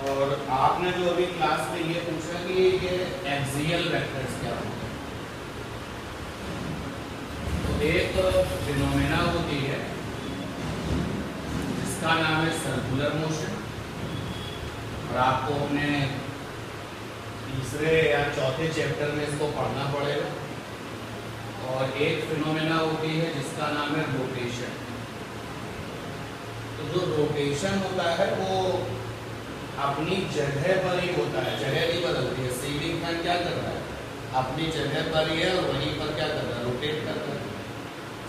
और आपने जो अभी क्लास में ये पूछा कि ये एक्सियल वेक्टर्स क्या होते हैं, तो एक फिनोमेना होती है जिसका नाम है सर्कुलर मोशन, और आपको अपने तीसरे या चौथे चैप्टर में इसको पढ़ना पड़ेगा। और एक फिनोमेना होती है जिसका नाम है रोटेशन। तो जो रोटेशन होता है वो अपनी जगह पर ही होता है, जगह नहीं बदलती है। सीलिंग फैन क्या कर रहा है, अपनी जगह पर ही है और वहीं पर क्या कर रहा है, रोटेट कर रहा है।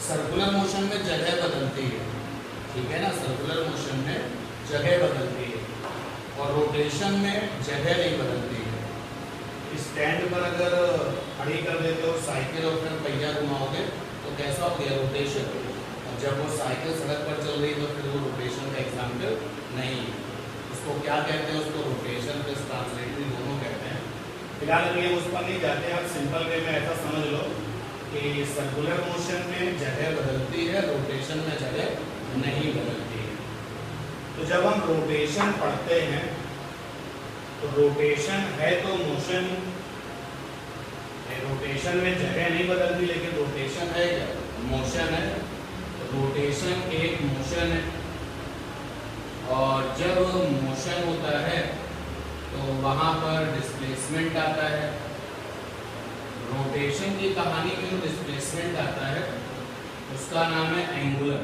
सर्कुलर मोशन में जगह बदलती है, ठीक है ना, सर्कुलर मोशन में जगह बदलती है और रोटेशन में जगह नहीं बदलती है। स्टैंड पर अगर खड़ी कर देते हो साइकिल और फिर पहिया घुमाओगे तो कैसा हो गया, रोटेशन। और जब वो साइकिल सड़क पर चल रही है तो फिर वो रोटेशन का एग्जाम्पल नहीं है। उसको क्या कहते हैं, उसको रोटेशन प्लस ट्रांसलेटरी दोनों कहते हैं। फिलहाल ये उस पर नहीं जाते, आप सिंपल वे में ऐसा समझ लो कि सर्कुलर मोशन में जगह बदलती है, रोटेशन में जगह नहीं बदलती है। तो जब हम रोटेशन पढ़ते हैं तो रोटेशन है तो मोशन, रोटेशन में जगह नहीं बदलती लेकिन रोटेशन है क्या, मोशन है। तो रोटेशन एक मोशन है, और जब मोशन होता है तो वहाँ पर डिस्प्लेसमेंट आता है। रोटेशन की कहानी में जो डिस्प्लेसमेंट आता है उसका नाम है एंगुलर।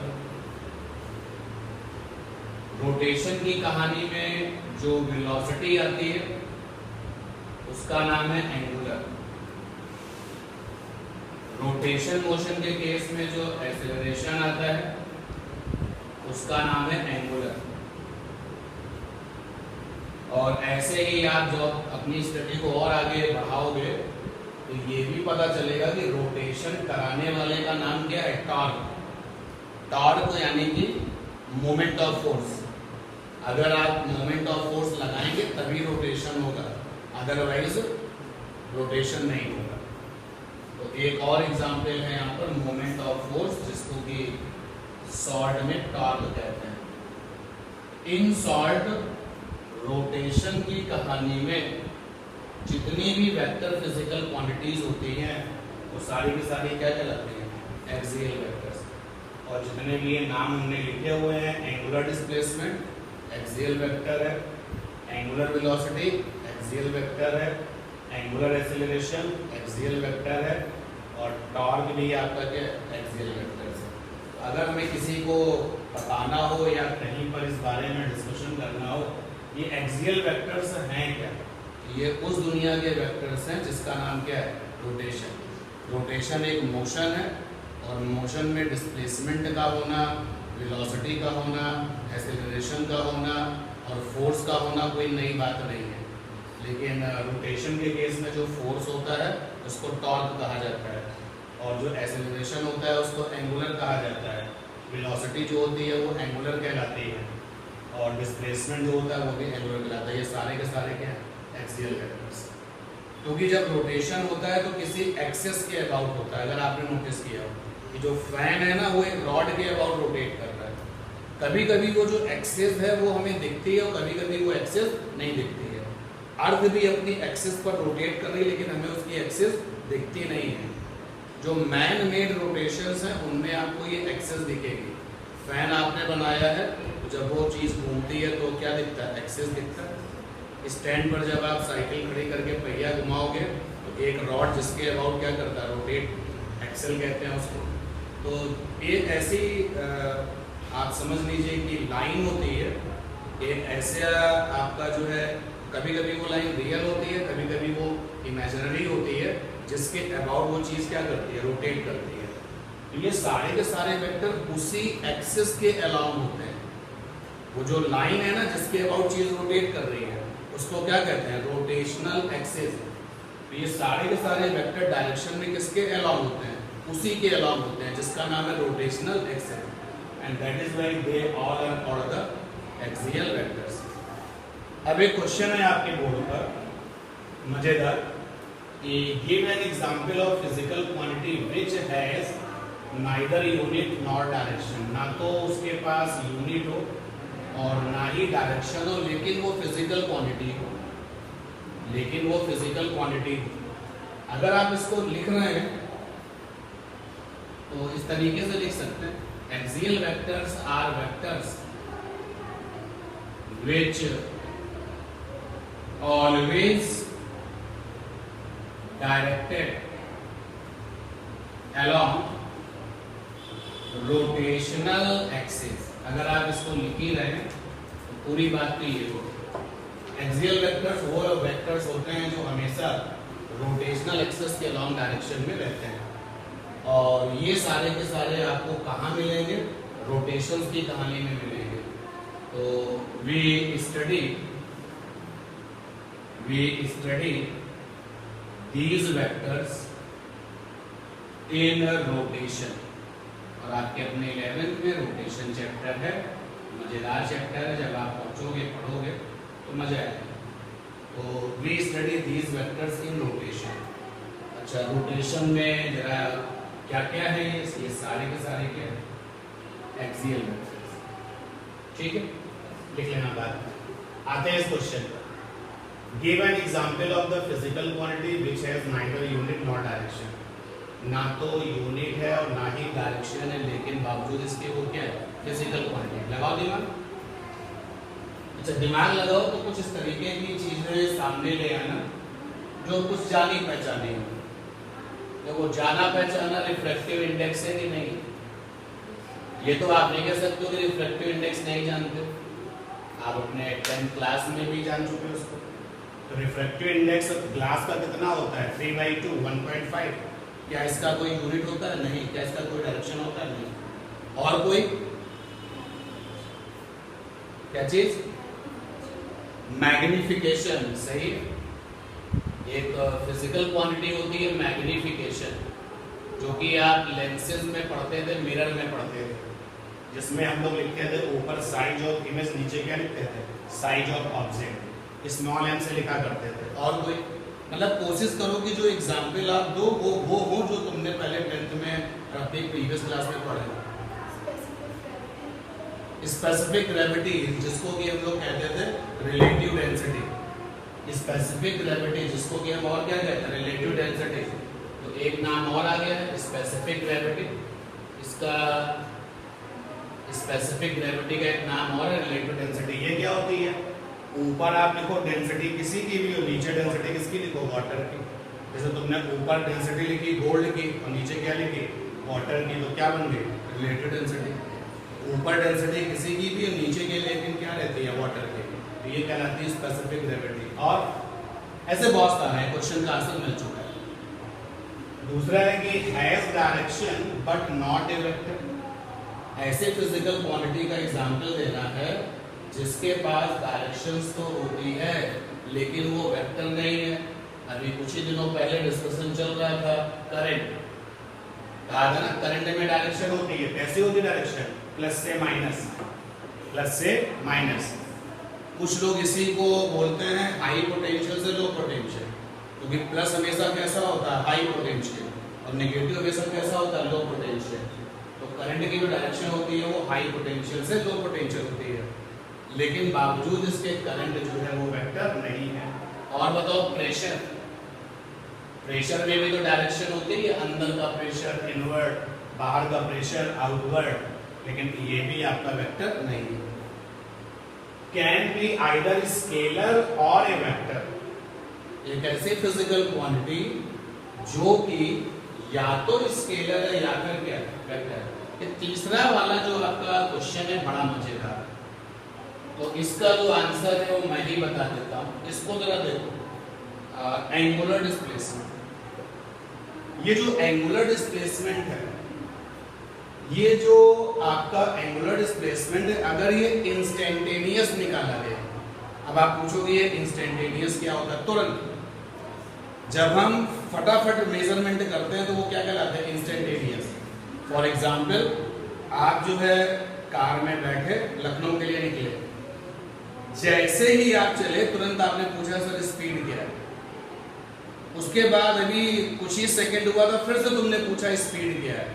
रोटेशन की कहानी में जो वेलोसिटी आती है उसका नाम है एंगुलर। रोटेशन मोशन के केस में जो एक्सेलरेशन आता है उसका नाम है एंगुलर। और ऐसे ही आप जो अपनी स्टडी को और आगे बढ़ाओगे तो ये भी पता चलेगा कि रोटेशन कराने वाले का नाम क्या है, टॉर्क। टॉर्क यानी कि मोमेंट ऑफ फोर्स। अगर आप मोमेंट ऑफ फोर्स लगाएंगे तभी रोटेशन होगा, अदरवाइज रोटेशन नहीं होगा। तो एक और एग्जांपल है यहाँ पर मोमेंट ऑफ फोर्स, जिसको कि शॉर्ट में टॉर्क कहते हैं। इन शॉर्ट रोटेशन की कहानी में जितनी भी वेक्टर फिजिकल क्वांटिटीज होती हैं वो सारी की सारी क्या कहलाती हैं, एक्सियल वेक्टर्स। और जितने भी ये नाम हमने लिखे हुए हैं, एंगुलर डिस्प्लेसमेंट एक्सियल वेक्टर है, एंगुलर वेलोसिटी एक्सियल वेक्टर है, एंगुलर एक्सेलरेशन एक्सियल वेक्टर है, और टॉर्क भी आपका क्या एक्सियल वेक्टर है। अगर हमें किसी को बताना हो या कहीं पर इस बारे में डिस्कशन करना हो ये एक्सियल वेक्टर्स हैं क्या, ये उस दुनिया के वेक्टर्स हैं जिसका नाम क्या है, रोटेशन। रोटेशन एक मोशन है और मोशन में डिस्प्लेसमेंट का होना, वेलोसिटी का होना, एक्सेलरेशन का होना और फोर्स का होना कोई नई बात नहीं है। लेकिन रोटेशन के केस में जो फोर्स होता है उसको टॉर्क कहा जाता है, और जो एक्सेलरेशन होता है उसको एंगुलर कहा जाता है। वेलोसिटी जो होती है वो एंगुलर कहलाती है, और डिस्प्लेसमेंट जो होता है वो भी एंगुलर कहलाता है। ये सारे के सारे क्या हैं, एक्सियल वेक्टर्स। क्योंकि जब रोटेशन होता है तो किसी एक्सिस के अबाउट होता है। अगर आपने नोटिस किया हो कि जो फैन है ना वो एक रॉड के अबाउट रोटेट कर रहा है। कभी कभी वो जो एक्सिस है वो हमें दिखती है और कभी कभी वो एक्सिस नहीं दिखती है। अर्थ भी अपनी एक्सिस पर रोटेट कर रही है लेकिन हमें उसकी एक्सिस दिखती नहीं है। जो मैन मेड रोटेशंस हैं उनमें आपको ये एक्सिस दिखेगी। फैन आपने बनाया है तो जब वो चीज़ घूमती है तो क्या दिखता है, एक्सिस दिखता है। स्टैंड पर जब आप साइकिल खड़ी करके पहिया घुमाओगे तो एक रॉड जिसके अबाउट क्या करता है, रोटेट, एक्सेल कहते हैं उसको। तो ये ऐसी आप समझ लीजिए कि लाइन होती है, एक ऐसा आपका जो है, कभी कभी वो लाइन रियल होती है, कभी कभी वो इमेजिनरी होती है, जिसके अबाउट वो चीज़ क्या करती है, रोटेट करती है। तो ये सारे के सारे वेक्टर उसी एक्सिस के अलाउंड होते हैं। वो जो लाइन है ना जिसके अबाउट चीज़ रोटेट कर रही है उसको क्या कहते हैं, रोटेशनल एक्सिस। तो ये सारे के सारे वेक्टर डायरेक्शन में किसके अलाउंड होते हैं, उसी के अलाउंड होते हैं, जिसका नाम है rotational axis, and that is why they all are called the axial vectors. अब एक क्वेश्चन है आपके बोर्ड पर मजेदार, कि give an example of physical quantity which has neither unit nor direction. ना तो उसके पास यूनिट हो और ना ही डायरेक्शन हो, लेकिन वो फिजिकल क्वांटिटी हो, अगर आप इसको लिख रहे हैं तो इस तरीके से लिख सकते हैं, axial vectors are vectors which always directed along rotational axis. अगर आप इसको लिख ही रहे हैं तो पूरी बात तो ये हो, एक्सियल वेक्टर्स वो वेक्टर्स होते हैं जो हमेशा रोटेशनल एक्सिस के अलॉन्ग डायरेक्शन में रहते हैं, और ये सारे के सारे आपको कहाँ मिलेंगे, रोटेशंस की कहानी में मिलेंगे। तो we study these vectors in rotation, और आपके अपने 11th में रोटेशन चैप्टर है, मजेदार चैप्टर है, जब आप पहुंचोगे पढ़ोगे तो मजा आएगा। तो we study these vectors in rotation. अच्छा, रोटेशन में जरा क्या क्या है, ये सारे के सारे क्या है, एक्सियल वेक्टर्स, ठीक है, लिख लेना बात। आते हैं इस क्वेश्चन पर। Give an example of the physical quantity which has neither unit nor direction. ना तो यूनिट है और ना ही डायरेक्शन है, लेकिन बावजूद इसके वो क्या है, फिजिकल क्वांटिटी। लगाओ दिमाग। अच्छा, दिमाग लगाओ तो कुछ इस तरीके की चीजें सामने ले आना जो कुछ जानी पहचानी हो। देखो, जाना पहचाना रिफ्रैक्टिव इंडेक्स है कि नहीं, ये तो आप नहीं कह सकते हो कि रिफ्रैक्टिव इंडेक्स नहीं जानते, आप अपने 10th क्लास में भी जान चुके हो उसको। तो रिफ्रैक्टिव इंडेक्स ग्लास का कितना होता है, 3/2, 1.5। क्या इसका कोई यूनिट होता है? नहीं। क्या इसका कोई डायरेक्शन होता है? नहीं। और कोई क्या चीज? मैग्निफिकेशन। सही। एक फिजिकल क्वांटिटी होती है मैग्निफिकेशन, जो कि आप लेंसेज में पढ़ते थे, मिरर में पढ़ते थे, जिसमें हम लोग लिखते थे ऊपर साइज ऑफ इमेज, नीचे क्या लिखते थे, size of object, small M से लिखा करते थे। और कोई मतलब कोशिश करो कि जो एग्जाम्पल आप दो वो हो जो तुमने पहले 10th में अपनी प्रीवियस क्लास में पढ़े। स्पेसिफिक ग्रेविटी, जिसको कि हम लोग कहते थे रिलेटिव डेंसिटी। स्पेसिफिक ग्रेविटी, जिसको कि हम और क्या कहते हैं, रिलेटिव डेंसिटी। तो एक नाम और आ गया है स्पेसिफिक ग्रेविटी, इसका स्पेसिफिक ग्रेविटी का एक नाम और है रिलेटिव डेंसिटी। ये क्या होती है, ऊपर आप लिखो डेंसिटी किसी की भी हो, नीचे डेंसिटी किसकी लिखो, वाटर की। जैसे तुमने ऊपर डेंसिटी लिखी गोल्ड की और नीचे क्या लिखी, वाटर की, तो क्या बन गई, रिलेटिव डेंसिटी। ऊपर डेंसिटी किसी की भी और नीचे के लेकिन क्या रहती है, वाटर की, तो ये कहलाती है स्पेसिफिक ग्रेविटी। और ऐसे बहुत सारे हैं, क्वेश्चन का आंसर मिल चुका है। दूसरा है कि has direction but not a vector. ऐसे फिजिकल क्वांटिटी का एग्जांपल देना है जिसके पास डायरेक्शंस तो होती है लेकिन वो वेक्टर नहीं है। अभी कुछ ही दिनों पहले डिस्कशन चल रहा था करंट, कहा था ना करंट में डायरेक्शन होती है। कैसी होती है डायरेक्शन, प्लस से माइनस, प्लस से माइनस। कुछ लोग इसी को बोलते हैं हाई पोटेंशियल से लो पोटेंशियल, क्योंकि प्लस हमेशा कैसा होता है, हाई पोटेंशियल, और नेगेटिव हमेशा कैसा होता है, लो पोटेंशियल। तो करंट की जो डायरेक्शन होती है वो हाई पोटेंशियल से लो पोटेंशियल होती है, लेकिन बावजूद इसके करंट जो है वो वेक्टर नहीं है। और बताओ प्रेशर, प्रेशर में भी तो डायरेक्शन होती है, अंदर का प्रेशर इनवर्ड, बाहर का प्रेशर आउटवर्ड, लेकिन ये भी आपका वेक्टर नहीं है। कैन बी आइदर स्केलर और ए वेक्टर। एक ऐसी फिजिकल क्वांटिटी जो कि या तो स्केलर है या फिर क्या वेक्टर। ये तीसरा वाला जो आपका क्वेश्चन है बड़ा मजेदार, तो इसका जो आंसर है वो मैं ही बता देता हूं। इसको जरा देखो, एंगुलर डिस्प्लेसमेंट। ये जो एंगुलर डिस्प्लेसमेंट है, ये जो आपका एंगुलर डिस्प्लेसमेंट है, अगर ये इंस्टेंटेनियस निकाला गया, अब आप पूछोगे ये इंस्टेंटेनियस क्या होता है, तुरंत जब हम फटाफट मेजरमेंट करते हैं तो वो क्या कहलाता है, इंस्टेंटेनियस। फॉर एग्जाम्पल, आप जो है कार में बैठे लखनऊ के लिए निकले, जैसे ही आप चले तुरंत आपने पूछा सर स्पीड क्या है, उसके बाद अभी कुछ ही सेकंड हुआ था फिर से तुमने पूछा स्पीड क्या है,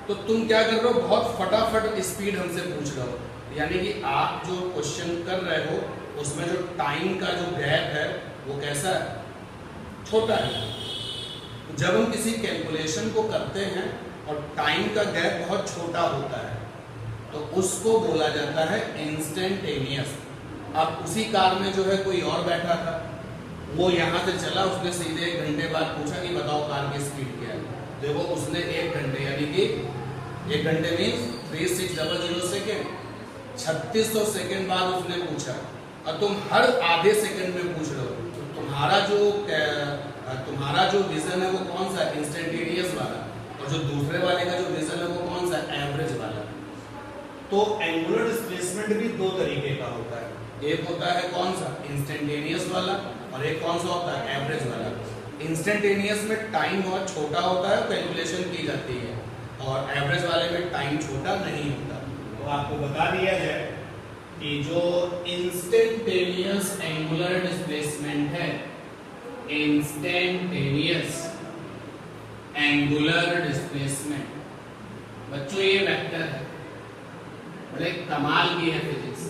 तो तुम क्या कर रहे हो, बहुत फटाफट स्पीड हमसे पूछ रहे हो। यानी कि आप जो क्वेश्चन कर रहे हो उसमें जो टाइम का जो गैप है वो कैसा है, छोटा है। जब हम किसी कैलकुलेशन को करते हैं और टाइम का गैप बहुत छोटा होता है तो उसको बोला जाता है इंस्टेंटेनियस। अब उसी कार में जो है कोई और बैठा था, वो यहाँ से चला, उसने सीधे 1 घंटे बाद पूछा कि बताओ कार की स्पीड क्या है। देखो उसने 1 घंटे यानी कि 1 घंटे मीन्स 3600 सेकेंड, 3600 सेकेंड बाद उसने पूछा और तुम हर आधे सेकेंड में पूछ रहे हो। तो तुम्हारा जो विजन है वो कौन सा, इंस्टेंटेनियस वाला, और जो दूसरे वाले का जो विजन है वो कौन सा, एवरेज वाला। तो एंगुलर डिस्प्लेसमेंट भी 2 तरीके का होता है, एक होता है कौन सा, इंस्टेंटेनियस वाला, और एक कौन सा होता है, एवरेज वाला। इंस्टेंटेनियस में टाइम बहुत छोटा होता है, कैलकुलेशन की जाती है, और एवरेज वाले में टाइम छोटा नहीं होता। तो आपको बता दिया जाए कि जो इंस्टेंटेनियस एंगुलर डिस्प्लेसमेंट है, इंस्टेंटेनियस एंगुलर डिस्प्लेसमेंट, बच्चों ये वेक्टर है, बड़े कमाल की है फिजिक्स।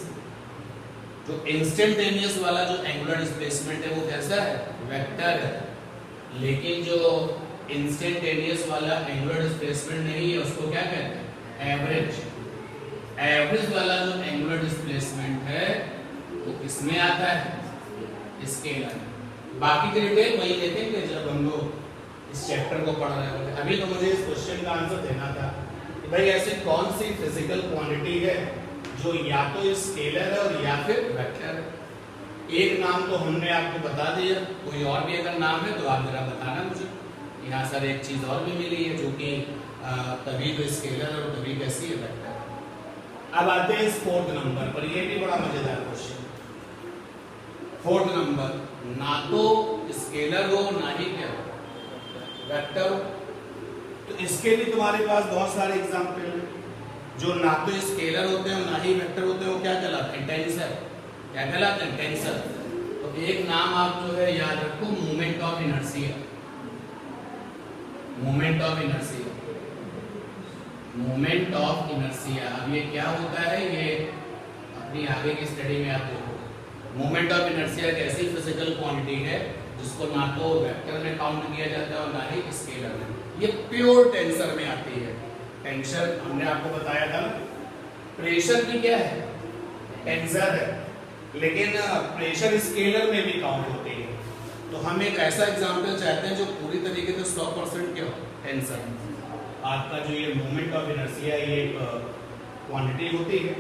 जो इंस्टेंटेनियस वाला जो एंगुलर डिस्प्लेसमेंट है वो कैसा है, वेक्टर है। लेकिन जो इंस्टेंटेनियस वाला एंगुलर डिस्प्लेसमेंट नहीं है उसको क्या कहते हैं, एवरेज। एवरेज वाला जो एंगुलर डिस्प्लेसमेंट है वो किसमें आता है, स्केलर। बाकी की डिटेल वही देखेंगे जब हम लोग इस चैप्टर को पढ़ रहे होंगे। अभी तो मुझे इस क्वेश्चन का आंसर देना था कि भाई ऐसी कौन सी फिजिकल क्वांटिटी है जो या तो स्केलर है और या फिर वेक्टर है। एक नाम तो हमने आपको बता दिया, कोई और भी अगर नाम है तो आप जरा बताना मुझे। यहाँ सर एक चीज और भी मिली है जो कि कभी तो स्केलर और कभी कैसी है, वेक्टर। अब आते हैं इस 4th नंबर पर, ये भी बड़ा मजेदार क्वेश्चन। 4th नंबर, ना तो स्केलर हो ना ही क्या वेक्टर हो। तो इसके लिए तुम्हारे पास बहुत सारे एग्जाम्पल हैं। जो ना तो स्केलर होते हैं ना ही वेक्टर होते हैं वो क्या कहलाते हैं, टेंसर। क्या कहलाते हैं, टेंसर। तो एक नाम आप जो है याद रखो, moment of inertia. Moment of inertia, moment of inertia. अब ये क्या होता है, ये अपनी आगे की स्टडी में आप देखो। मोमेंट ऑफ इनर्शिया एक ऐसी फिजिकल क्वांटिटी है जिसको ना तो वेक्टर में काउंट किया जाता है और ना ही स्केलर में। ये प्योर टेंसर में आती है। टेंसर हमने आपको बताया था, प्रेशर भी क्या है, टेंसर है, लेकिन प्रेशर स्केलर में भी काउंट होती है। तो हम एक ऐसा एग्जांपल चाहते हैं जो पूरी तरीके से 100% क्या हो, टेंसर। आपका जो ये मोमेंट ऑफ इनर्शिया ये क्वांटिटी होती है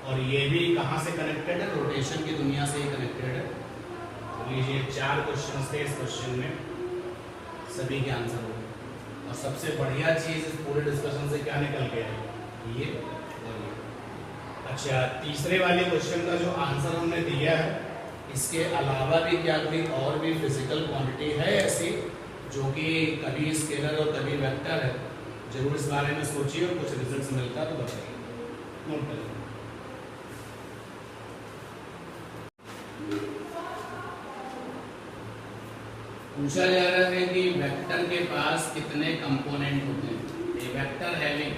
और ये भी कहाँ से कनेक्टेड है, रोटेशन की दुनिया से ही कनेक्टेड है। तो लीजिए 4 क्वेश्चन थे इस क्वेश्चन में, सभी के आंसर हो। और सबसे बढ़िया चीज इस पूरे डिस्कशन से क्या निकल के आई, ये और ये। अच्छा, तीसरे वाले क्वेश्चन का जो आंसर हमने दिया है, इसके अलावा भी क्या कोई और भी फिजिकल क्वांटिटी है ऐसी जो कि कभी स्केलर और कभी वेक्टर है? जरूर इस बारे में सोचिए और कुछ रिजल्ट्स मिलता तो बताइए, नोट करिए। पूछा जा रहा है कि वेक्टर के पास कितने कंपोनेंट होते हैं। ये वेक्टर हैविंग,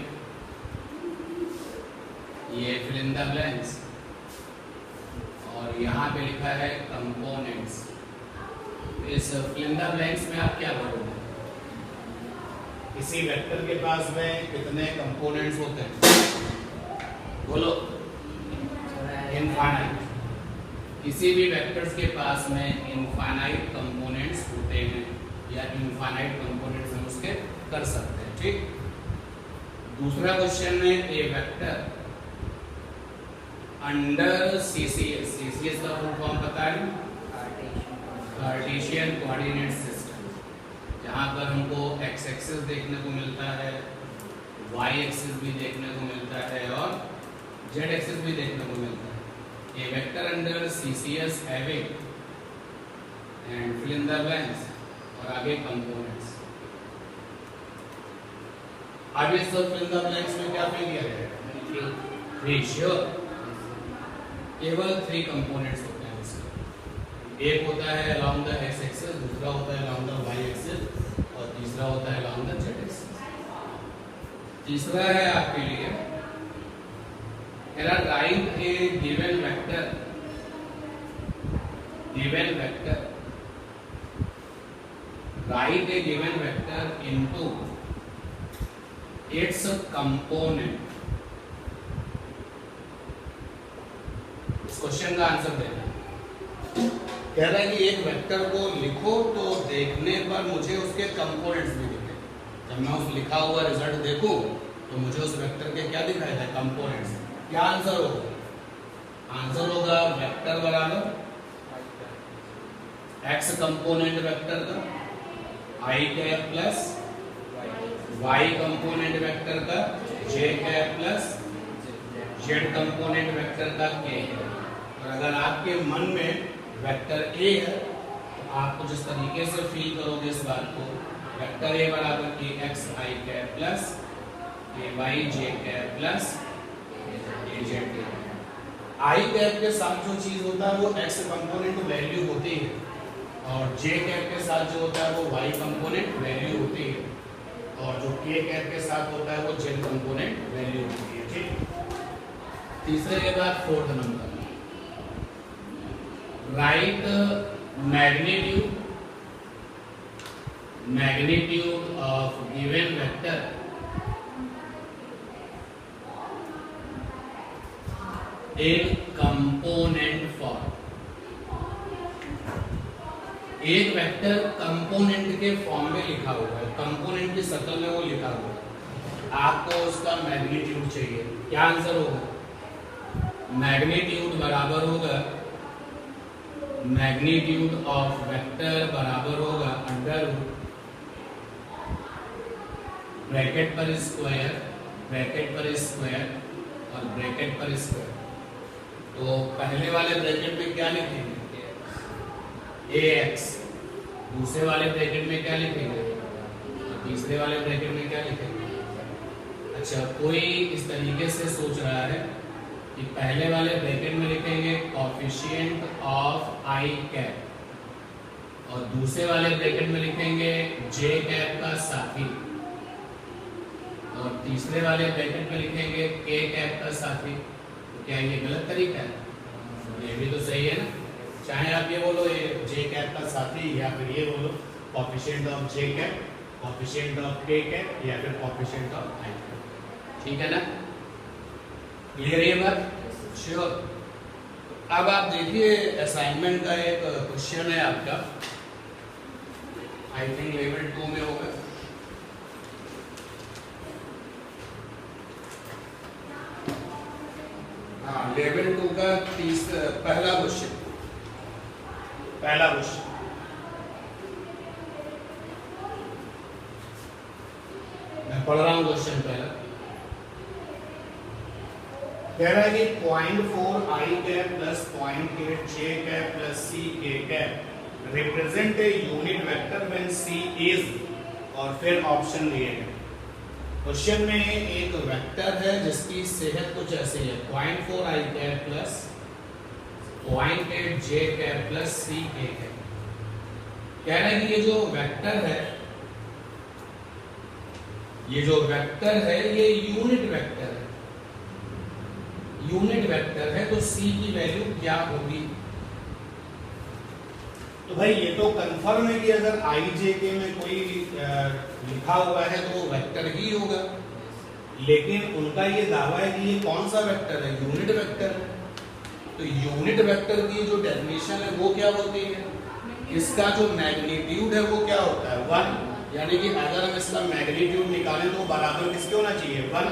ये फिल इन द ब्लैंक्स, और यहाँ पे लिखा है कंपोनेंट्स। इस फिल इन द ब्लैंक्स में आप क्या भरोगे, किसी वेक्टर के पास में कितने कंपोनेंट्स होते हैं, बोलो। इनफाइनाइट। किसी भी वेक्टर्स के पास में इनफाइनाइट कंपोनेंट्स होते हैं या इनफाइनाइट कंपोनेंट्स हम उसके कर सकते हैं, ठीक। दूसरा क्वेश्चन है, ए वेक्टर अंडर सीसीएस। सीसीएस का फुल फॉर्म पता है, कार्टेशियन कोऑर्डिनेट सिस्टम, जहाँ पर हमको एक्स एक्सिस देखने को मिलता है, वाई एक्सिस भी देखने को मिलता है और जेड एक्सिस भी देखने को मिलता है। A vector under CCS having and fill in the blanks और आगे components। आगे सब fill in the blanks में क्या fill किया गया है, 3 sure। केवल 3 components होते हैं इसमें। एक होता है along the x axis, दूसरा होता है along the y axis और तीसरा होता है along the z axis। तीसरा है आपके लिए कह रहा right A given vector write a given vector into its component। इस क्वेश्चन का आंसर देना। कह रहा है कि एक वेक्टर को लिखो तो देखने पर मुझे उसके कंपोनेंट्स भी दिखे। जब मैं उस लिखा हुआ रिजल्ट देखूं तो मुझे उस वेक्टर के क्या दिखाई दे, कंपोनेंट्स। क्या आंसर होगा? आंसर होगा वेक्टर बराबर एक्स कंपोनेंट वेक्टर का I cap plus Y component vector का J cap plus Z component vector का के। और अगर आपके मन में वेक्टर ए है तो आपको जिस तरीके से फील करोगे इस बात को, वेक्टर ए बराबर के एक्स आई कैप प्लस के वाई जे कैप प्लस के जेड। आई कैप के साथ जो चीज होता है वो एक्स कंपोनेंट वैल्यू होती है और जे कैप के साथ जो होता है वो वाई कंपोनेंट वैल्यू होती है और जो के कैप के साथ होता है वो जेड कंपोनेंट वैल्यू होती है। ठीक, तीसरे के बाद fourth number, right magnitude of given vector in component form. एक वेक्टर कंपोनेंट के फॉर्म में लिखा हुआ है, कंपोनेंट की शक्ल में वो लिखा हुआ है, आपको उसका मैग्नीट्यूड चाहिए। क्या आंसर होगा? मैग्नीट्यूड बराबर होगा मैग्नीट्यूड ऑफ वेक्टर बराबर होगा अंडर ब्रैकेट पर स्क्वायर और ब्रैकेट पर स्क्वायर। तो पहले वाले ब्रैकेट में क्या लिखेंगे? ax, दूसरे वाले ब्रैकेट में क्या लिखेंगे? तीसरे वाले ब्रैकेट में क्या लिखेंगे? अच्छा, कोई इस तरीके से सोच रहा है कि पहले वाले ब्रैकेट में लिखेंगे कोएफिशिएंट ऑफ आई कैप और दूसरे वाले ब्रैकेट में लिखेंगे जे कैप का साथी और तीसरे वाले ब्रैकेट में लिखेंगे के कैप का साथी। तो क्या ये गलत तरीका है? ये भी तो सही है ना। चाहे आप ये बोलो ये जे कैप का साथी या फिर ये बोलो coefficient of J cap, coefficient of के कैप या फिर कोएफिशिएंट ऑफ आई कैप। ठीक है ना? क्लियर है ये बात? श्योर। अब आप देखिए असाइनमेंट का एक क्वेश्चन है आपका, आई थिंक लेवल 2 में होगा। हाँ, लेवल 2 का पहला क्वेश्चन मैं पढ़ रहा हूं क्वेश्चन पहला। कह रहा है कि 0.4 I cap plus 0.8 J cap plus C K cap represent a unit vector when C is, और फिर ऑप्शन दिए हैं। क्वेश्चन में एक वेक्टर है जिसकी सेहत कुछ ऐसे है, 0.4 I cap plus 0.8 J cap plus C K cap. कह रहा है कि ये जो वेक्टर है ये यूनिट वेक्टर है तो सी की वैल्यू क्या होगी? तो भाई ये तो कंफर्म है कि अगर आई जे के में कोई लिखा हुआ है तो वो वेक्टर ही होगा, लेकिन उनका ये दावा है कि ये कौन सा वेक्टर है? यूनिट वेक्टर है। तो यूनिट वेक्टर की जो डेफिनेशन है वो क्या होती है? इसका जो मैग्नीट्यूड है वो क्या होता है? 1। यानी कि अगर हम इसका मैग्नीट्यूड निकालें तो बराबर किसके होना चाहिए? 1।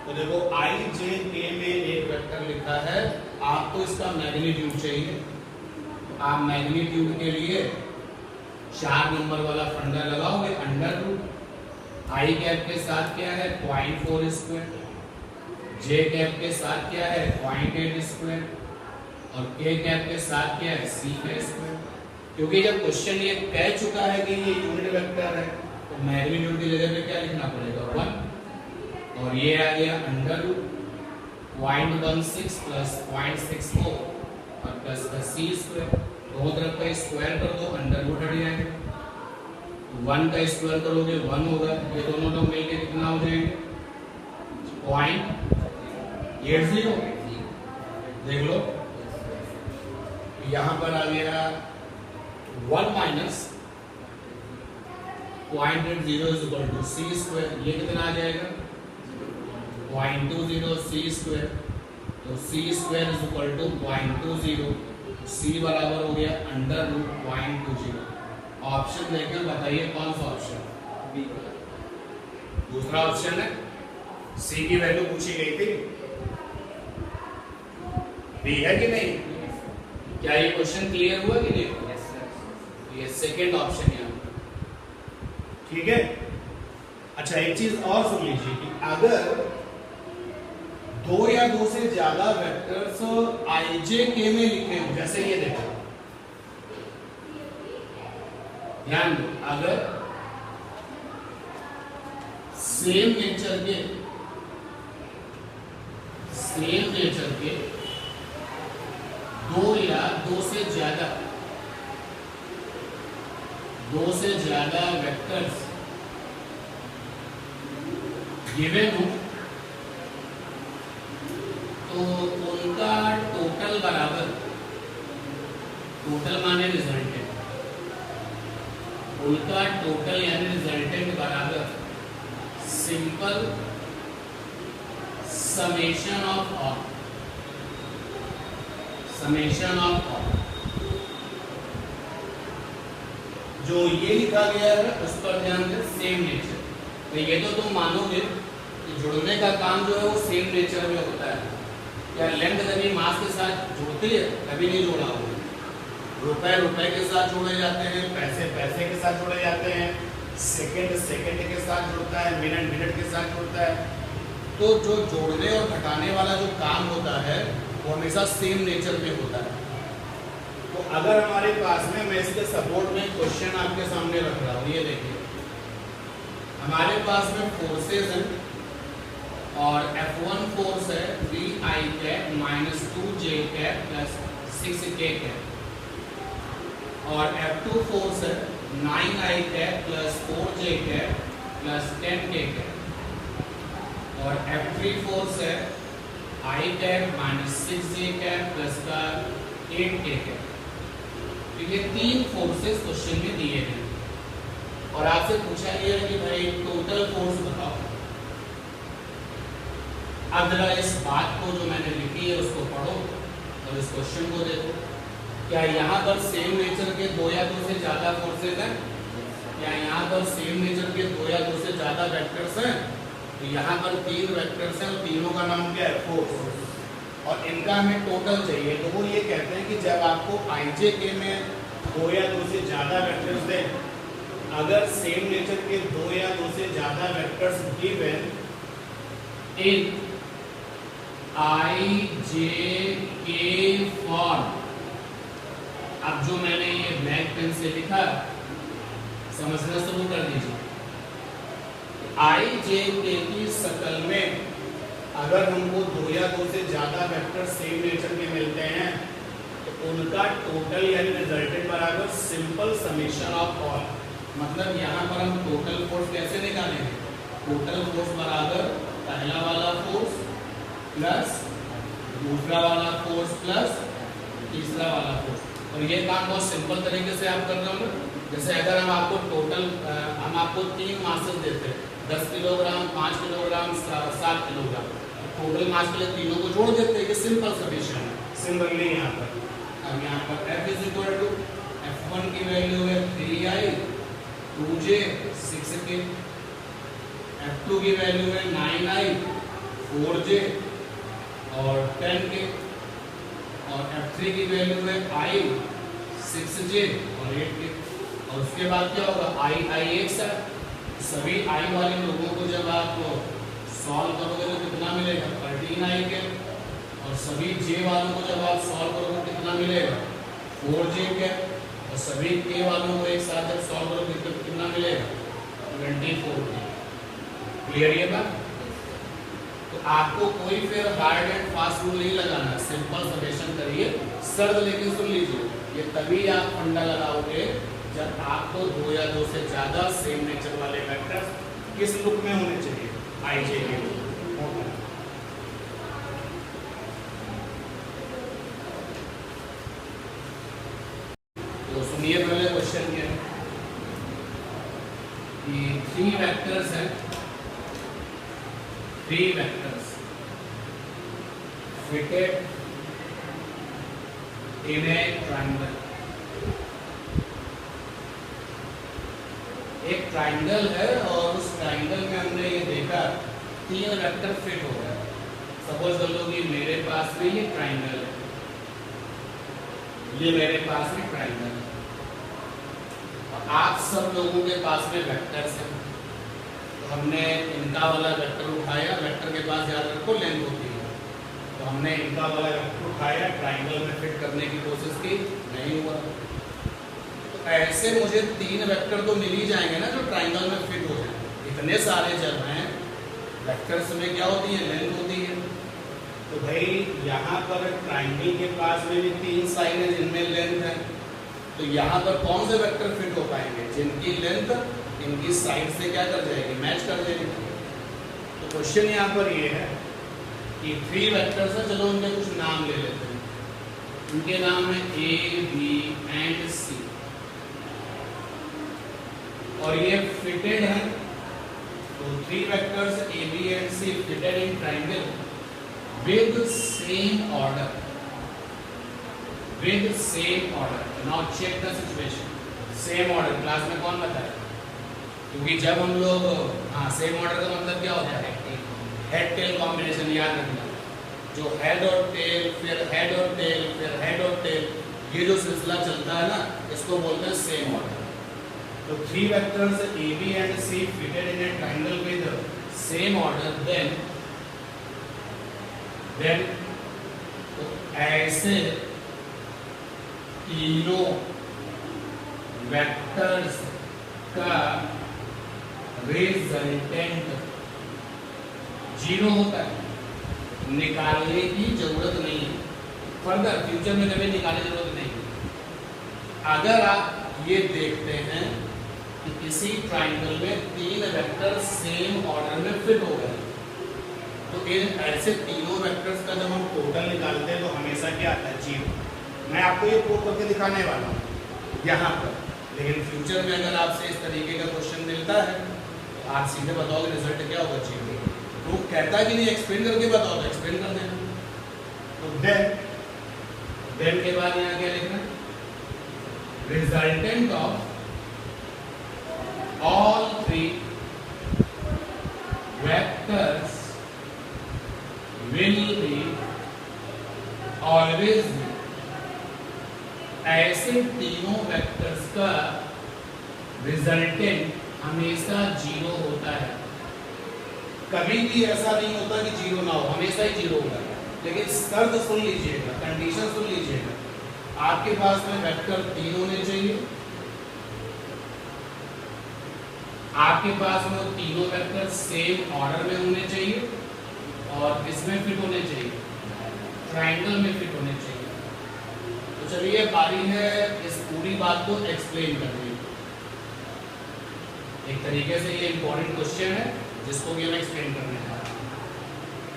तो देखो आई जे के में एक वेक्टर लिखा है, आपको इसका मैग्नीट्यूड चाहिए। आप मैग्नीट्यूड के लिए 4 नंबर वाला फंडा लगाओगे, अंडर रूट आई कैप के साथ क्या है? 0.4 स्क्वायर, जे कैप के साथ क्या है? 0.8 स्क्वायर और के कैप के साथ क्या है? सी का स्क्वायर। क्योंकि जब क्वेश्चन ये कह चुका है कि ये यूनिट वेक्टर है तो मैग्नीट्यूड की जगह पे क्या लिखना पड़ेगा? 1। और ये आ गया अंडर रूट 0.16 प्लस 0.64 और प्लस का सी स्क्वायर। दोनों तरफ का स्क्वायर कर दो, अंडर रूट हट जाएगा। 1 का स्क्वायर करोगे 1 होगा, ये दोनों लोग मिलकर कितना हो जाएंगे? 0.80 देख लो, यहां पर आ गया 1 minus 0.0 is equal to C square. ये कितना आ जाएगा 0.20 सी स्क्वायर, तो C square is equal to 0.20, C बराबर हो गया अंडर रूट 0.20। ऑप्शन देखकर बताइए कौन सा ऑप्शन? बी। दूसरा ऑप्शन है, सी की वैल्यू पूछी गई थी, बी है कि नहीं? क्या ये क्वेश्चन क्लियर हुआ कि नहीं? Yes sir. ये सेकंड ऑप्शन है, ठीक है। अच्छा एक चीज और सुन लीजिए कि अगर 2 या 2 से ज्यादा वेक्टर्स आईजे के में लिखे हो, जैसे ये देखो, ध्यान दो, अगर सेम नेचर के 2 या 2 से ज्यादा वेक्टर्स गिवन हो, तो उनका टोटल बराबर, टोटल माने रिजल्टेंट, उनका टोटल यानी रिजल्टेंट बराबर सिंपल समेशन ऑफ ऑल, जो ये लिखा गया है उस पर ध्यान दें, सेम नेचर। तो ये तो तुम मानोगे कि जुड़ने का काम जो है वो सेम नेचर में होता है। क्या लेंथ कभी मास के साथ जुड़ती है? कभी नहीं जोड़ा होगा। रुपए के साथ जोड़े जाते हैं, पैसे के साथ जोड़े जाते हैं, सेकंड के साथ जुड़ता है, मिनट के साथ जुड़ता है। तो जो जोड़ने और घटाने वाला जो काम होता है वो हमेशा सेम नेचर में होता है। तो अगर हमारे पास में, मैं इसके सपोर्ट में क्वेश्चन आपके सामने रख रहा हूँ, ये देखिए, हमारे पास में फोर्सेस हैं और F1 फोर्स है 3i cap minus 2j cap plus 6k cap, और F2 फोर्स है 9i cap plus 4j cap plus 10k cap, और F3 फोर्स है i cap minus 6j cap plus का 8k कैप। तो ये 3 फोर्सेस क्वेश्चन में दिए हैं और आपसे पूछा गया है कि भाई टोटल फोर्स बताओ। अब जरा इस बात को जो मैंने लिखी है उसको पढ़ो और इस क्वेश्चन को देखो। क्या यहाँ पर सेम नेचर के 2 या 2 से ज्यादा फोर्सेस हैं? क्या यहाँ पर सेम नेचर के 2 या 2 से ज्यादा वेक्टर्स हैं? तो यहाँ पर 3 वेक्टर्स हैं और तीनों का नाम क्या है? फोर्स। और इनका हमें टोटल चाहिए। तो वो ये कहते हैं कि जब आपको आईजे के में 2 या 2 से ज्यादा वेक्टर्स दें, अगर सेम नेचर के 2 या 2 से ज्यादा वेक्टर्स गिवन इन आईजे के फॉर्म, अब जो मैंने ये ब्लैक पेन से लिखा समझना शुरू कर दीजिए। आईजे के की शकल में अगर हमको 2 या 2 से ज्यादा वेक्टर सेम नेचर के मिलते हैं तो उनका टोटल यानी रिजल्टेंट बराबर सिंपल समेशन ऑफ ऑल। मतलब यहाँ पर हम टोटल फोर्स कैसे निकालेंगे? टोटल फोर्स बराबर पहला वाला फोर्स प्लस दूसरा वाला फोर्स प्लस तीसरा वाला फोर्स। और ये काम बहुत सिंपल तरीके से आप कर रहे होंगे। जैसे अगर हम आपको टोटल हम आपको 3 मासेस देते हैं, 10 kilogram, 5 kilogram, 7 kilogram, total mass के लिए तीनों को जोड़ देते हैं। ये सिंपल समेशन है, सिंपली यहाँ पर। अब यहाँ पर F is equal to F1 की वैल्यू है 3i 2j 6k, F2 की वैल्यू है 9i 4j और 10k, और F3 की वैल्यू है i 6j और 8k। और उसके बाद क्या होगा? i एक साथ सभी i वाले लोगों को जब आप सॉल्व करोगे तो कितना मिलेगा? 13i के। और सभी j वालों को जब आप सॉल्व करोगे कितना मिलेगा? 4j के। और सभी k वालों को एक साथ जब सॉल्व करोगे तो कितना मिलेगा? 24k। क्लियर ये बात? तो आपको कोई फिर हार्ड एंड फास्ट रूल नहीं लगाना, सिंपल समेशन करिए। शर्त लेकिन सुन लीजिए, ये तभी आप फंडा लगाओगे जब आपको 2 या 2 से ज्यादा सेम नेचर वाले वेक्टर्स किस लुक में होने चाहिए? आईजे के। ये 3 वेक्टर्स हैं, 3 vectors fitted in A triangle. एक ट्राइंगल है और उस ट्राइंगल में हमने ये देखा 3 वेक्टर फिट हो गया। सपोज कर लो कि मेरे पास में ये ट्राइंगल है, ये मेरे पास में ट्राइंगल है, और आप सब लोगों के पास में वेक्टर्स हैं। तो हमने इनका वाला वेक्टर उठाया, वेक्टर के पास याद रखो लेंथ होती है, तो हमने इनका वाला वेक्टर उठाया, ट्राइंगल में फिट करने की कोशिश की, नहीं हुआ। तो ऐसे मुझे 3 वेक्टर तो मिल ही जाएंगे ना जो ट्राइंगल में फिट हो जाए। इतने सारे जब हैं वेक्टर्स में क्या होती है, लेंथ होती है। तो भाई यहाँ पर ट्राइंगल के पास में भी 3 साइड है जिनमें लेंथ है, तो यहाँ पर कौन से वेक्टर फिट हो पाएंगे, जिनकी लेंथ इनकी साइड से क्या कर जाएगी, मैच कर जाएगी। तो क्वेश्चन यहाँ पर ये है कि 3 वेक्टर्स है, चलो उनके कुछ नाम ले लेते हैं। उनके नाम है A, B एंड C, और ये फिटेड है। तो 3 vectors A, B and C fitted in triangle with same order, with same order. Now check the situation. Same order class में कौन बताया? क्योंकि जब हम लोग सेम ऑर्डर का मतलब क्या होता है, हेड टेल कॉम्बिनेशन याद रखना। जो हेड और टेल, फिर हेड और टेल, फिर हेड और टेल, ये जो सिलसिला चलता है ना, इसको बोलते हैं सेम ऑर्डर। तो 3 vectors A, B and C fitted in a triangle with same order, then तो ऐसे तीनों वेक्टर्स का रिजल्टेंट 0 होता है। निकालने की जरूरत नहीं है, फर्दर फ्यूचर में कभी निकालने की जरूरत नहीं है। अगर आप ये देखते हैं कि किसी ट्राइंगल में 3 वेक्टर सेम ऑर्डर में फिट हो गए, तो इन ऐसे तीनों वेक्टर्स का जब हम टोटल निकालते हैं तो हमेशा क्या आता है, 0। मैं आपको ये प्रूव करके दिखाने वाला हूँ यहाँ पर, लेकिन फ्यूचर में अगर आपसे इस तरीके का क्वेश्चन मिलता है तो आप सीधे बताओगे रिजल्ट क्या होगा, 0। प्रूफ कहता है कि नहीं, एक्सप्लेन करके बताओ, तो एक्सप्लेन कर देना। तो देन के बाद यहाँ क्या लिखना, resultant of all 3 vectors will be always be, ऐसे तीनों वेक्टर्स का रिजल्टेंट हमेशा 0 होता है। कभी भी ऐसा नहीं होता कि 0 ना हो, हमेशा ही 0 होगा। लेकिन शर्त सुन लीजिएगा, कंडीशन सुन लीजिएगा, आपके पास में वेक्टर 3 होने चाहिए, आपके पास में वो तीनों वेक्टर सेम ऑर्डर में होने चाहिए, और किसमें फिट होने चाहिए, ट्राइंगल में फिट होने चाहिए। तो चलिए बारी है इस पूरी बात को एक्सप्लेन करने की। एक तरीके से ये इंपॉर्टेंट क्वेश्चन है जिसको कि हम एक्सप्लेन करने जा रहे हैं।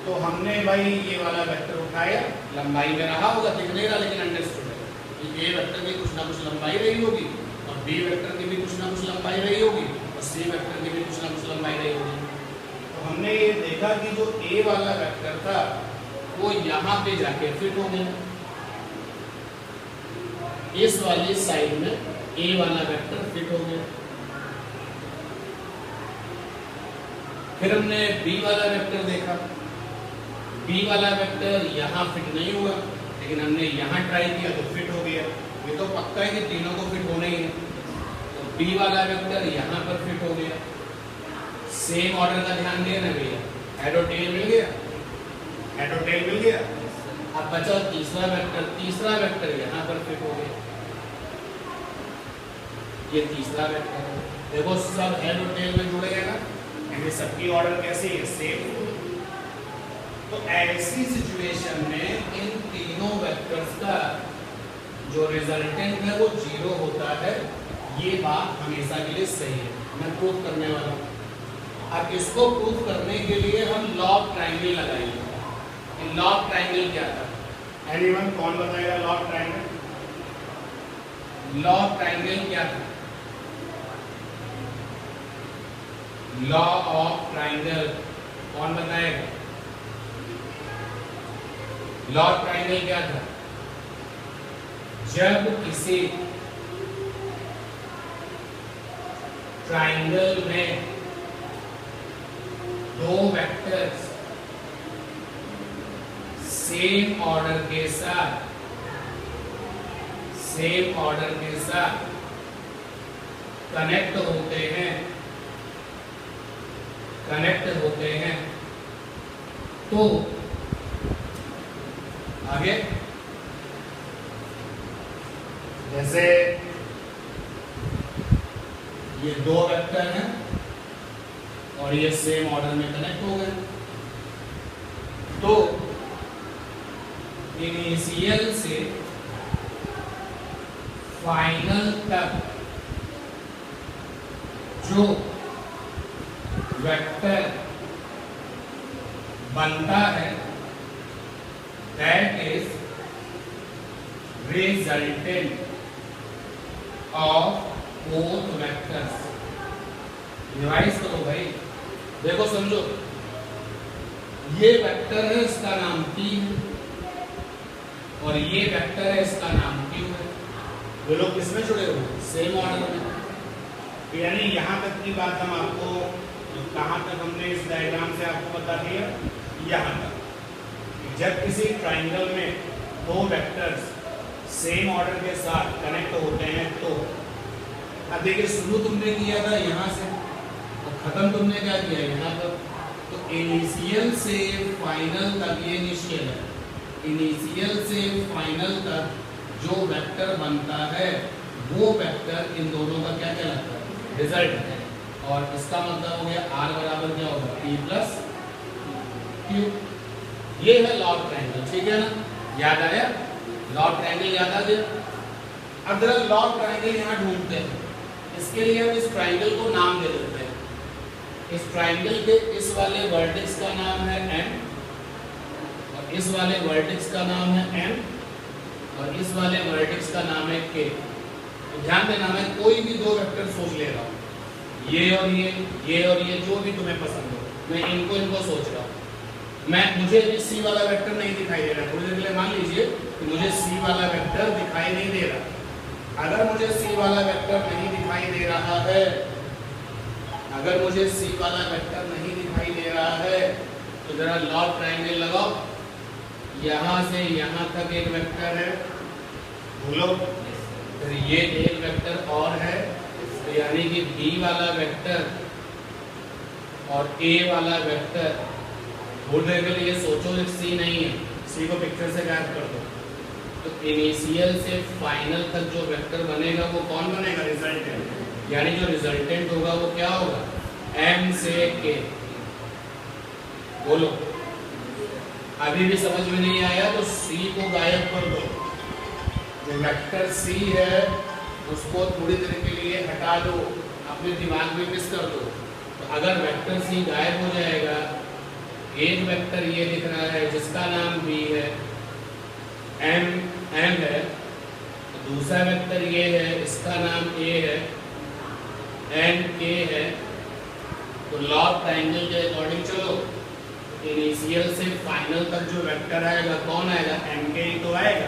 तो हमने भाई ये वाला वेक्टर उठाया, लंबाई में रहा होगा, दिख नहीं रहा लेकिन अंडरस्टूड है कि ए वेक्टर की कुछ ना कुछ लंबाई रही होगी, और बी वेक्टर की भी कुछ ना कुछ लंबाई रही होगी, और सी वेक्टर की भी कुछ ना कुछ लंबाई रही होगी। तो हमने ये देखा कि जो ए वाला वेक्टर था वो यहाँ पे जाके फिट हो गया, इस वाली साइड में ए वाला वेक्टर फिट हो गया। फिर हमने बी वाला वेक्टर देखा, बी वाला वेक्टर यहाँ फिट नहीं हुआ, लेकिन हमने यहाँ ट्राई किया तो फिट हो गया। ये तो पक्का है कि तीनों को फिट होना ही है। तो बी वाला वेक्टर यहाँ पर फिट हो गया, सेम ऑर्डर का ध्यान दिया ना भैया, हेड और टेल मिल गया, हेड और टेल मिल गया। अब बचा तीसरा वेक्टर यहाँ पर फिट हो गया, ये तीसरा वेक्टर है। देखो सब हेड और टेल में जुड़ गया ना, यानी सबकी ऑर्डर कैसी है, सेम। तो ऐसी सिचुएशन में इन तीनों वेक्टर्स का जो रिजल्टेंट है वो 0 होता है। ये बात हमेशा के लिए सही है, मैं प्रूव करने वाला हूँ। अब इसको प्रूव करने के लिए हम लॉ ऑफ ट्रायंगल लगाएंगे। लॉ ऑफ ट्रायंगल क्या था, एनीवन कौन बताएगा law of triangle? Law of triangle क्या था? लॉ ऑफ ट्राइंगल कौन बताएगा? लॉ ऑफ ट्राइंगल क्या था? जब किसी ट्राइंगल में दो वेक्टर्स सेम ऑर्डर के साथ कनेक्ट होते हैं तो आगे जैसे ये दो वेक्टर हैं और ये सेम ऑर्डर में कनेक्ट हो गए तो इनिशियल से फाइनल तक जो वेक्टर बनता है that is resultant of both vectors. Revise करो भाई, देखो समझो, ये वेक्टर है इसका नाम P है और ये वेक्टर है इसका नाम Q है। वो लोग किसमें जुड़े हुए? सेम ऑर्डर में। तो यानी यहां तक की बात हम आपको कहां तक हमने इस डायग्राम से आपको बता दिया, यहां तक जब किसी ट्राइंगल में दो वेक्टर्स सेम ऑर्डर के साथ कनेक्ट होते हैं तो अब देखिए शुरू तुमने किया था यहां से और खत्म तुमने क्या किया यहाँ पर। तो इनिशियल से फाइनल तक, ये इनिशियल है, इनिशियल से फाइनल तक जो वेक्टर बनता है वो वेक्टर इन दोनों का क्या कहलाता है? रिजल्ट है। और इसका मतलब हो गया R बराबर क्या होगा? P plus Q। ये है लॉ ऑफ ट्रायंगल, ठीक है ना? याद आया? लॉ ऑफ ट्रायंगल याद आ गया? अब जरा लॉ ऑफ ट्रायंगल यहाँ ढूंढते हैं। इसके लिए हम इस ट्रायंगल को नाम दे देते हैं। इस ट्रायंगल के इस वाले वर्टेक्स का नाम है M और इस वाले वर्टेक्स का नाम है N और इस वाले वर्टेक्स का नाम है K। तो ध्यान देना, मैं कोई भी दो वेक्टर सोच ले रहा हूँ, ये और ये जो भी तुम्हें पसंद हो, मैं इनको सोच रहा हूँ। मुझे भी C वाला वेक्टर नहीं दिखाई दे रहा। थोड़ी देर के लिए मान लीजिए कि मुझे C वाला वेक्टर दिखाई नहीं दे रहा। अगर मुझे C वाला वेक्टर नहीं दिखाई दे रहा है, अगर मुझे C वाला वेक्टर नहीं दिखाई दे रहा है तो जरा लॉ ऑफ ट्रायंगल लगाओ। यहाँ से यहाँ तक एक वेक्टर है, बोलो, फिर ये एक वेक्टर और है, तो यानी कि B वाला वेक्टर और A वाला वेक्टर। थोड़ी देर के लिए सोचो, C नहीं है, C को पिक्चर से गायब कर दो। तो इनिशियल से फाइनल तक जो वेक्टर बनेगा वो कौन बनेगा? रिजल्टेंट। यानी जो रिजल्टेंट होगा वो क्या होगा? M से K। बोलो, अभी भी समझ में नहीं आया तो C को गायब कर दो। जो वेक्टर C है उसको थोड़ी देर के लिए हटा दो, अपने दिमाग में मिस कर दो। तो अगर वेक्टर C गायब हो जाएगा, एक वेक्टर ये दिख रहा है जिसका नाम B है, M है, तो दूसरा वेक्टर ये है, इसका नाम A है, N K है। तो लॉ ऑफ ट्रायंगल के अकॉर्डिंग चलो, इनिशियल से फाइनल तक जो वेक्टर आएगा कौन आएगा? MK ही तो आएगा।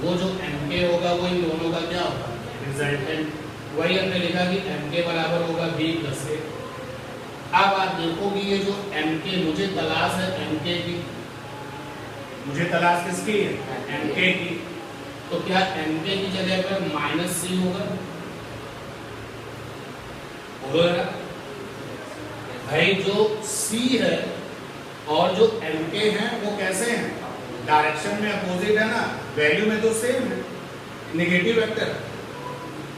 वो जो MK होगा वो इन दोनों का क्या होगा? रिजल्टेंट। वही हमने लिखा कि MK बराबर होगा B प्लस A। अब आप देखोगे ये जो MK, मुझे तलाश है MK की, मुझे तलाश किसकी है? MK की। तो क्या MK की जगह पर -C होगा? बोलो भाई, जो C है और जो MK है वो कैसे हैं? डायरेक्शन में अपोजिट है ना, वैल्यू में तो सेम है, नेगेटिव वेक्टर।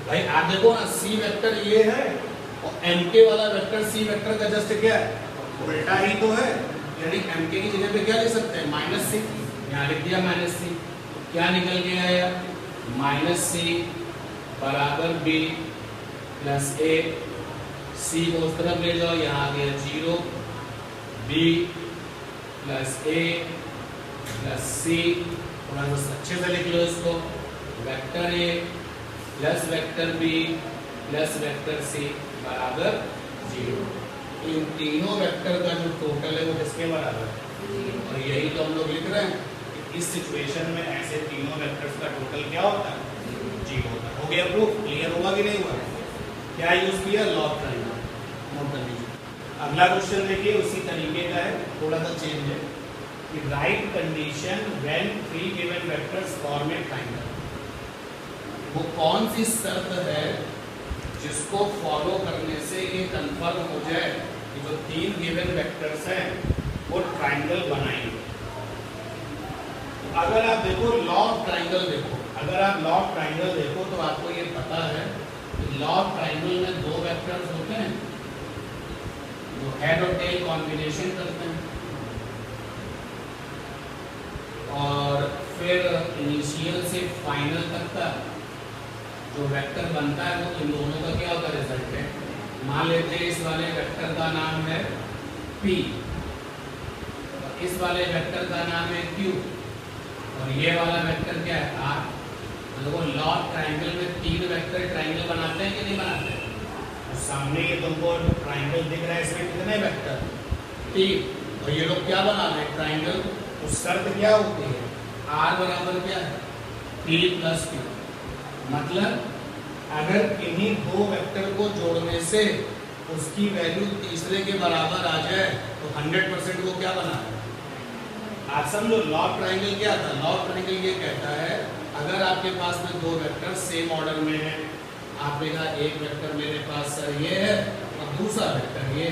भाई आप देखो ना, C वेक्टर ये है और MK वाला वेक्टर C वेक्टर का जस्ट क्या है? उल्टा ही तो है। यानी MK की जगह पे क्या लिख सकते हैं? -C। यहाँ लिख दिया -C। क्या निकल के आया? -C बराबर B प्लस A। C को उस तरफ ले जाओ, यहाँ आ गया 0, B plus A plus C। थोड़ा सा अच्छे से लिख लो इसको, vector A plus vector B plus vector C बराबर 0। इन तीनों वेक्टर का जो टोटल है वो किसके बराबर है? और यही तो हम लोग लिख रहे हैं कि इस सिचुएशन में ऐसे तीनों वेक्टर्स का टोटल क्या होता है? 0 होता है। हो गया प्रूफ? क्लियर हुआ कि नहीं हुआ? क्या यूज किया? Log triangle. नोट कर लीजिए। अगला क्वेश्चन देखिए, उसी तरीके का है, थोड़ा सा चेंज है कि right condition when 3 given vectors form A triangle. वो कौन सी शर्त है जिसको फॉलो करने से ये कंफर्म हो जाए कि जो 3 गिवन वेक्टर्स हैं वो ट्रायंगल बनाएंगे? अगर आप देखो लॉ ऑफ ट्रायंगल देखो, अगर आप लॉ ऑफ ट्रायंगल देखो तो आपको ये पता है कि लॉ ऑफ ट्रायंगल में 2 वेक्टर्स होते हैं जो हेड और टेल कॉम्बिनेशन करते हैं, और फिर इनिशियल से फाइनल तक का जो वेक्टर बनता है वो इन दोनों का क्या होता है? रिजल्ट है। मान लेते हैं इस वाले वेक्टर का नाम है P और इस वाले वेक्टर का नाम है Q और ये वाला वेक्टर क्या है? R। मतलब लॉ ऑफ ट्रायंगल में 3 वेक्टर ट्रायंगल बनाते हैं कि नहीं बनाते? और सामने ये तुमको ट्रायंगल दिख रहा है, इसमें कितने वेक्टर? 3। और ये लोग क्या बना रहे हैं? ट्रायंगल। तो शर्त क्या होती है? R बराबर क्या है? P plus Q। मतलब अगर इन्हीं 2 वेक्टर को जोड़ने से उसकी वैल्यू तीसरे के बराबर आ जाए तो 100% वो क्या बना है? आप समझो लॉ ऑफ ट्रायंगल क्या था? लॉ ऑफ ट्रायंगल ये कहता है अगर आपके पास में 2 वेक्टर सेम ऑर्डर में है, आपने कहा एक वेक्टर मेरे पास सर ये है और दूसरा वेक्टर ये,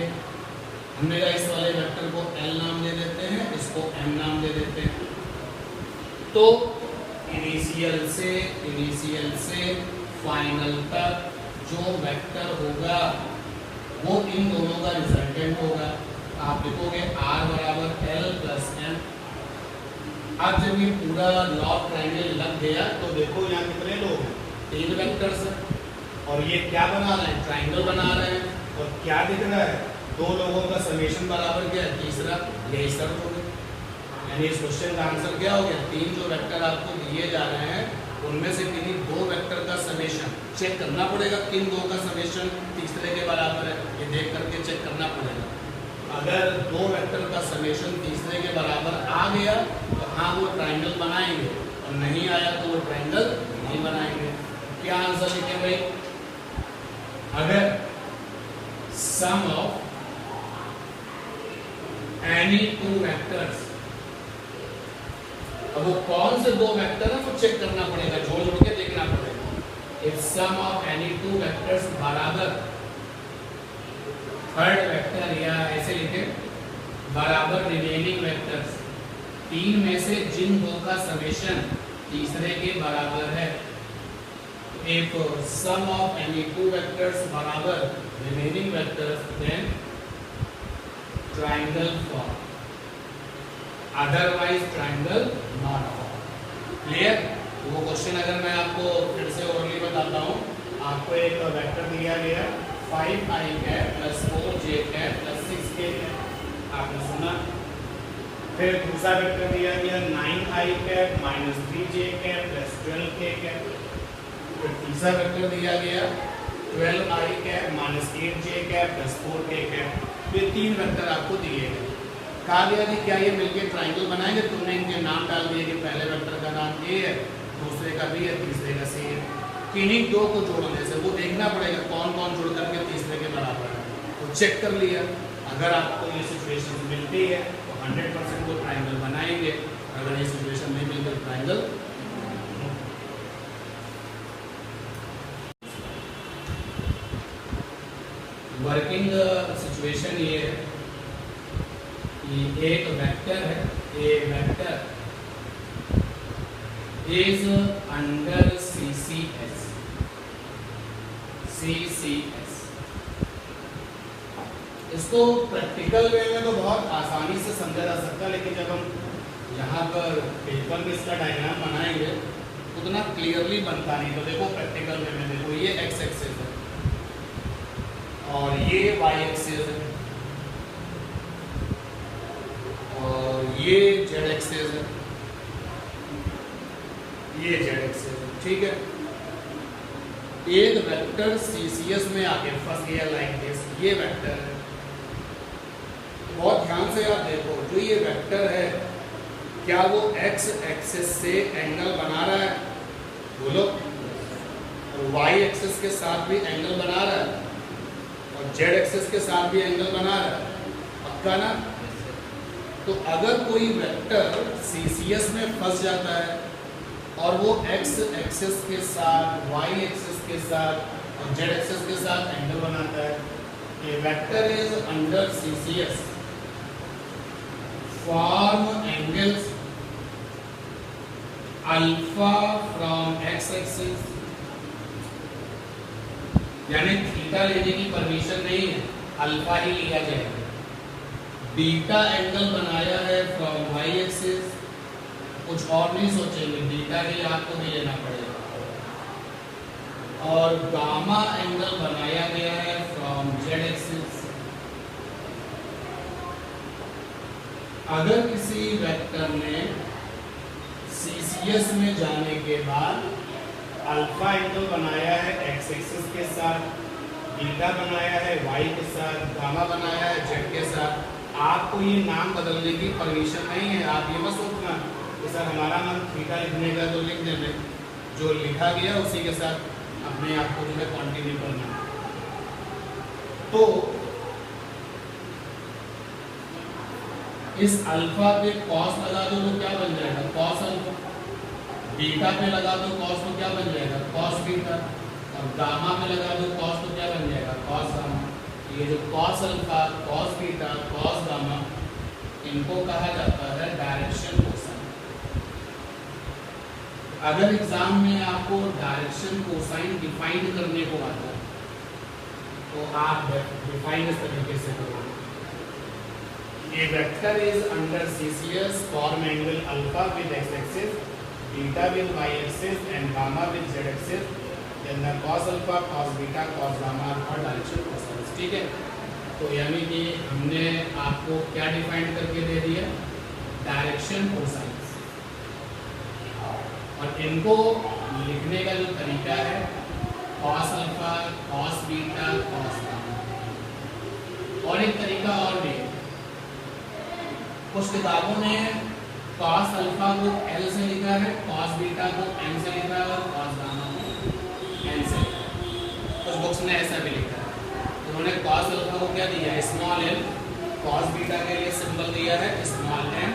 हमने कहा इस वाले वेक्टर को L नाम दे देते हैं, इसको M नाम दे देते हैं। तो इनिशियल से फाइनल तक जो वेक्टर होगा वो इन दोनों का रिजल्टेंट होगा। आप लिखोगे R बराबर L प्लस M। अब जब ये पूरा लॉ ऑफ ट्रायंगल लग गया तो देखो यहाँ कितने लोग हैं? 3 वेक्टर्स हैं और ये क्या बना रहे हैं? ट्रायंगल बना रहे हैं। और क्या दिख रहा है? 2 लोगों का समेशन बराबर क्या है? तीसरा। यही शर्त हो गई। यानी इस क्वेश्चन का आंसर क्या हो गया? 3 जो वेक्टर आपको दिए जा रहे हैं उनमें से किन्हीं 2 वेक्टर का समेशन चेक करना पड़ेगा, किन 2 का समेशन तीसरे के बराबर है, ये देख करके चेक करना पड़ेगा। अगर 2 वेक्टर का समेशन तीसरे के बराबर आ गया तो हाँ वो ट्रायंगल बनाएंगे, और नहीं आया तो वो ट्रायंगल नहीं बनाएंगे। क्या आंसर लिखे भाई? अगर सम ऑफ एनी 2 वेक्टर्स, अब वो कौन से 2 वेक्टर है वो चेक करना पड़ेगा, जोड़ जोड़ के देखना पड़ेगा। If sum of any 2 vectors बराबर थर्ड वेक्टर, या ऐसे लिखे बराबर रिमेनिंग वेक्टर्स, 3 में से जिन 2 का समेशन तीसरे के बराबर है। If sum of any 2 vectors बराबर remaining vectors then triangle form, otherwise triangle not form. Clear? वो क्वेश्चन अगर मैं आपको फिर से ओरली बताता हूँ, आपको एक वेक्टर दिया गया 5i cap plus 4j cap plus 6k cap, आपने सुना। फिर दूसरा वेक्टर दिया गया 9i cap minus 3j cap plus 12k cap. फिर तीसरा वेक्टर दिया गया 12i cap minus 8j cap plus 4k cap. ये 3 वेक्टर आपको दिए गए। कहा गया कि क्या ये मिलके ट्रायंगल बनाएंगे? तुमने इनके नाम डाल दिए कि पहले वेक्टर का नाम A है, दूसरे का B है, तीसरे का C है। किन्हीं 2 को जोड़ने से वो देखना पड़ेगा कौन कौन जुड़ करके तीसरे के बराबर है, तो चेक कर लिया। अगर आपको ये सिचुएशन मिलती है तो 100% वो ट्रायंगल बनाएंगे, अगर ये सिचुएशन नहीं मिलती तो ट्रायंगल। वर्किंग सिचुएशन ये है कि एक वेक्टर है, ए वेक्टर इज अंडर CCS। इसको प्रैक्टिकल वे में तो बहुत आसानी से समझा जा सकता है, लेकिन जब हम यहाँ पर पेपर में इसका डायग्राम बनाएंगे उतना क्लियरली बनता नहीं। तो देखो प्रैक्टिकल वे में देखो, ये x एक्सिस है और ये y एक्सिस है और ये z एक्सिस है, ये z एक्सिस है। ठीक है, एक वेक्टर CCS में आके फंस गया लाइक दिस, ये वेक्टर है। बहुत ध्यान से आप देखो, जो ये वेक्टर है क्या वो एक्स एक्सिस से एंगल बना रहा है? बोलो। और वाई एक्सिस के साथ भी एंगल बना रहा है और जेड एक्सिस के साथ भी एंगल बना रहा है, पक्का ना? तो अगर कोई वेक्टर सीसीएस में फंस जाता है और वो एक्स एक्सिस के साथ, वाई एक्सिस के साथ और जेड एक्सिस के साथ एंगल बनाता है, a vector is under CCS form angles alpha from x axis, यानी थीटा लेने की परमिशन नहीं है, अल्फा ही लिया जाएगा। बीटा एंगल बनाया है फ्रॉम वाई एक्सिस, कुछ और नहीं सोचेंगे, बीटा ही आपको भी लेना पड़ेगा। और गामा एंगल बनाया गया है फ्रॉम जेड एक्सिस। अगर किसी वेक्टर ने सीसीएस में जाने के बाद अल्फा एंगल बनाया है एक्स एक्सिस के साथ, बीटा बनाया है वाई के साथ, गामा बनाया है जेड के साथ, आपको ये नाम बदलने की परमिशन नहीं है। आप ये मत सोचना कि सर हमारा नाम थीटा लिखने का तो लिख देने, जो लिखा गया उसी के साथ अपने आप को जो है कंटिन्यू करना। तो इस अल्फा पे कॉस लगा दो तो क्या बन जाएगा? Cos alpha. बीटा पे लगा दो कॉस तो क्या बन जाएगा? Cos beta. और गामा पे लगा दो कॉस तो क्या बन जाएगा? Cos gamma. ये जो cos alpha, cos beta, cos gamma, इनको कहा जाता है डायरेक्शन कोसाइन। अगर एग्जाम में आपको डायरेक्शन कोसाइन डिफाइन करने को आता है तो आप डिफाइन इस तरीके से करोगे। A vector is under CCS form angle alpha with x axis, beta with y axis and gamma with z axis. Then the cos alpha, cos beta, cos gamma और डायरेक्शन कोसाइन। ठीक है, तो यानी कि हमने आपको क्या डिफाइन करके दे दिया? Direction cosine. और इनको लिखने का जो तरीका है cos alpha, cos beta, cos gamma. और एक तरीका और भी है, कुछ किताबों ने cos अल्फा को L से लिखा है, cos बीटा को M से लिखा है और cos गामा को N से लिखा है। कुछ बुक्स ने ऐसा भी लिखा है। उन्होंने cos अल्फा को क्या दिया है? स्मॉल l, cos बीटा के लिए सिंबल दिया है स्मॉल m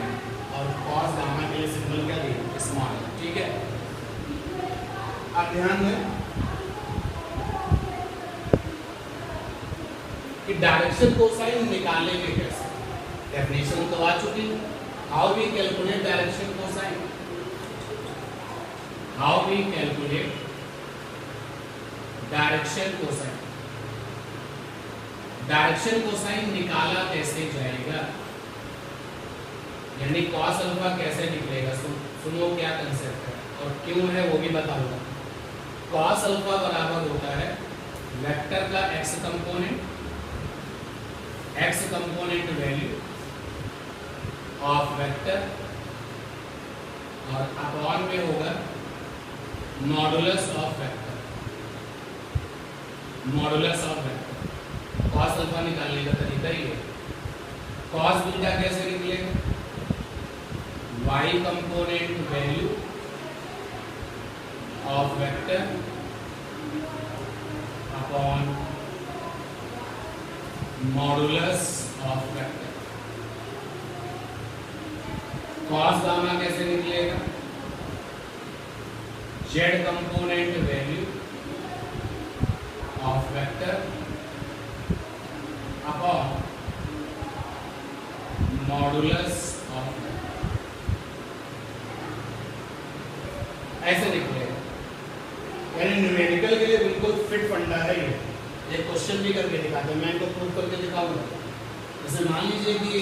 और cos गामा के लिए सिंबल क्या दिया है? Small m। ठीक है, आप ध्यान दें कि डायरेक्शन कोसाइन निकालेंगे कैसे। डेफिनेशन तो आ चुकी है। How we calculate direction cosine? How we calculate direction cosine? Direction cosine निकाला कैसे जाएगा, यानी cos अल्फा कैसे निकलेगा? सुनो क्या कंसेप्ट है और क्यों है वो भी बताऊंगा। cos अल्फा बराबर होता है वेक्टर का x component value of vector और अपॉन में होगा modulus of vector. Modulus of vector cos alpha निकालने का तरीका ही है। cos बीटा कैसे निकलेगा? y component value of vector upon modulus of vector. cos gamma कैसे निकलेगा? z component value of vector upon modulus of vector. ऐसे निकलेगा, यानी न्यूमेरिकल के लिए बिल्कुल फिट फंडा है ये क्वेश्चन भी करके दिखाते हैं, मैं इनको प्रूव करके दिखाऊंगा। जैसे मान लीजिए कि